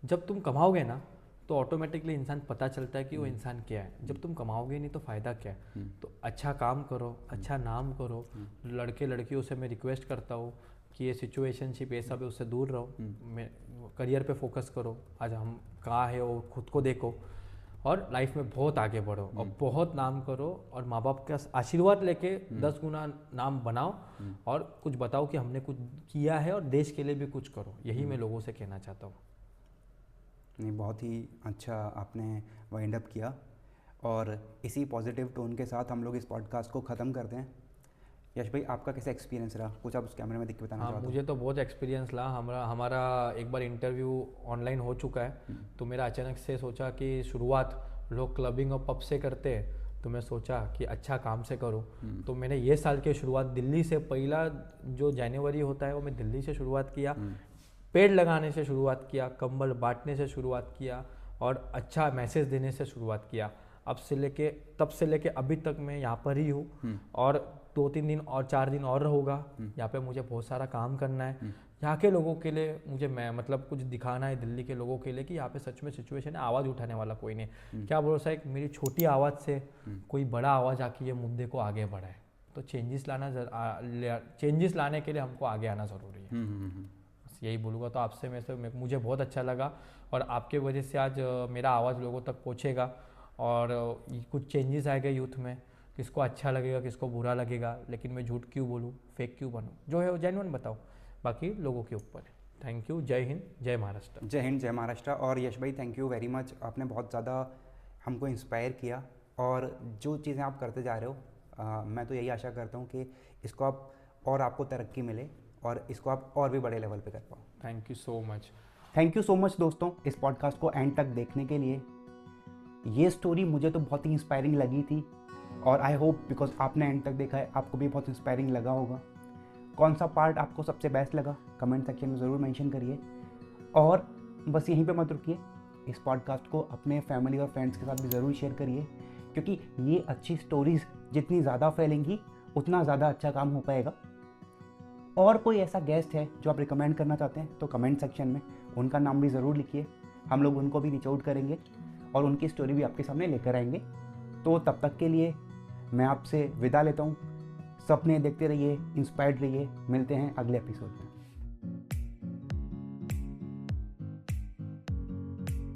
जब तुम कमाओगे ना तो ऑटोमेटिकली इंसान पता चलता है कि वो इंसान क्या है। जब तुम कमाओगे नहीं तो फ़ायदा क्या है। तो अच्छा काम करो, अच्छा नाम करो। लड़के लड़कियों से मैं रिक्वेस्ट करता हूँ कि ये सिचुएशनशिप ये सब है उससे दूर रहो, मैं करियर पे फोकस करो। आज हम कहाँ है वो खुद को देखो और लाइफ में बहुत आगे बढ़ो और बहुत नाम करो और माँ बाप का आशीर्वाद लेके 10 गुना नाम बनाओ और कुछ बताओ कि हमने कुछ किया है और देश के लिए भी कुछ करो। यही मैं लोगों से कहना चाहता हूँ। नहीं, बहुत ही अच्छा आपने वाइंड अप किया और इसी पॉजिटिव टोन के साथ हम लोग इस पॉडकास्ट को ख़त्म करते हैं। यश भाई, आपका कैसा एक्सपीरियंस रहा? कुछ आप उस कैमरे में देख के बताना हाँ, चाहते हो? मुझे तो बहुत एक्सपीरियंस रहा। हमारा एक बार इंटरव्यू ऑनलाइन हो चुका है। तो मेरा अचानक से सोचा कि शुरुआत लोग क्लबिंग और पब से करते हैं, तो मैं सोचा कि अच्छा काम से करूं। तो मैंने ये साल की शुरुआत दिल्ली से, पहला जो जनवरी होता है वो मैं दिल्ली से शुरुआत किया। पेड़ लगाने से शुरुआत किया, कंबल बांटने से शुरुआत किया और अच्छा मैसेज देने से शुरुआत किया। तब से लेके अभी तक मैं यहाँ पर ही हूँ और 2-3 दिन और 4 दिन और रहूँगा। यहाँ पे मुझे बहुत सारा काम करना है। यहाँ के लोगों के लिए मुझे मतलब कुछ दिखाना है, दिल्ली के लोगों के लिए कि यहाँ पे सच में सिचुएशन है, आवाज़ उठाने वाला कोई नहीं। क्या भरोसा है मेरी छोटी आवाज़ से कोई बड़ा आवाज़ आके ये मुद्दे को आगे बढ़ाए। तो चेंजेस लाने के लिए हमको आगे आना ज़रूरी है। बस यही बोलूँगा। तो आपसे मुझे बहुत अच्छा लगा और आपके वजह से आज मेरा आवाज़ लोगों तक पहुँचेगा और कुछ चेंजेस आएगा यूथ में। किसको अच्छा लगेगा, किसको बुरा लगेगा, लेकिन मैं झूठ क्यों बोलूँ, फेक क्यों बनूँ, जो है वो जेन्युइन बताओ। बाकी लोगों के ऊपर है। Thank you. जय हिंद, जय महाराष्ट्र। जय हिंद, जय महाराष्ट्र। और यश भाई, थैंक यू वेरी मच। आपने बहुत ज़्यादा हमको इंस्पायर किया और जो चीज़ें आप करते जा रहे हो, मैं तो यही आशा करता हूँ कि इसको आपको तरक्की मिले और इसको आप और भी बड़े लेवल पे कर पाओ। Thank you so much. Thank you so much दोस्तों, इस पॉडकास्ट को एंड तक देखने के लिए। ये स्टोरी मुझे तो बहुत ही इंस्पायरिंग लगी थी और आई होप बिकॉज आपने एंड तक देखा है आपको भी बहुत इंस्पायरिंग लगा होगा। कौन सा पार्ट आपको सबसे बेस्ट लगा कमेंट सेक्शन में ज़रूर मेंशन करिए और बस यहीं पे मत रुकिए, इस पॉडकास्ट को अपने फैमिली और फ्रेंड्स के साथ भी ज़रूर शेयर करिए, क्योंकि ये अच्छी स्टोरीज़ जितनी ज़्यादा फैलेंगी उतना ज़्यादा अच्छा काम हो पाएगा। और कोई ऐसा गेस्ट है जो आप रिकमेंड करना चाहते हैं तो कमेंट सेक्शन में उनका नाम भी ज़रूर लिखिए, हम लोग उनको भी रीच आउट करेंगे और उनकी स्टोरी भी आपके सामने लेकर आएंगे। तो तब तक के लिए मैं आपसे विदा लेता हूँ। सपने देखते रहिए, इंस्पायर्ड रहिए। मिलते हैं अगले एपिसोड में।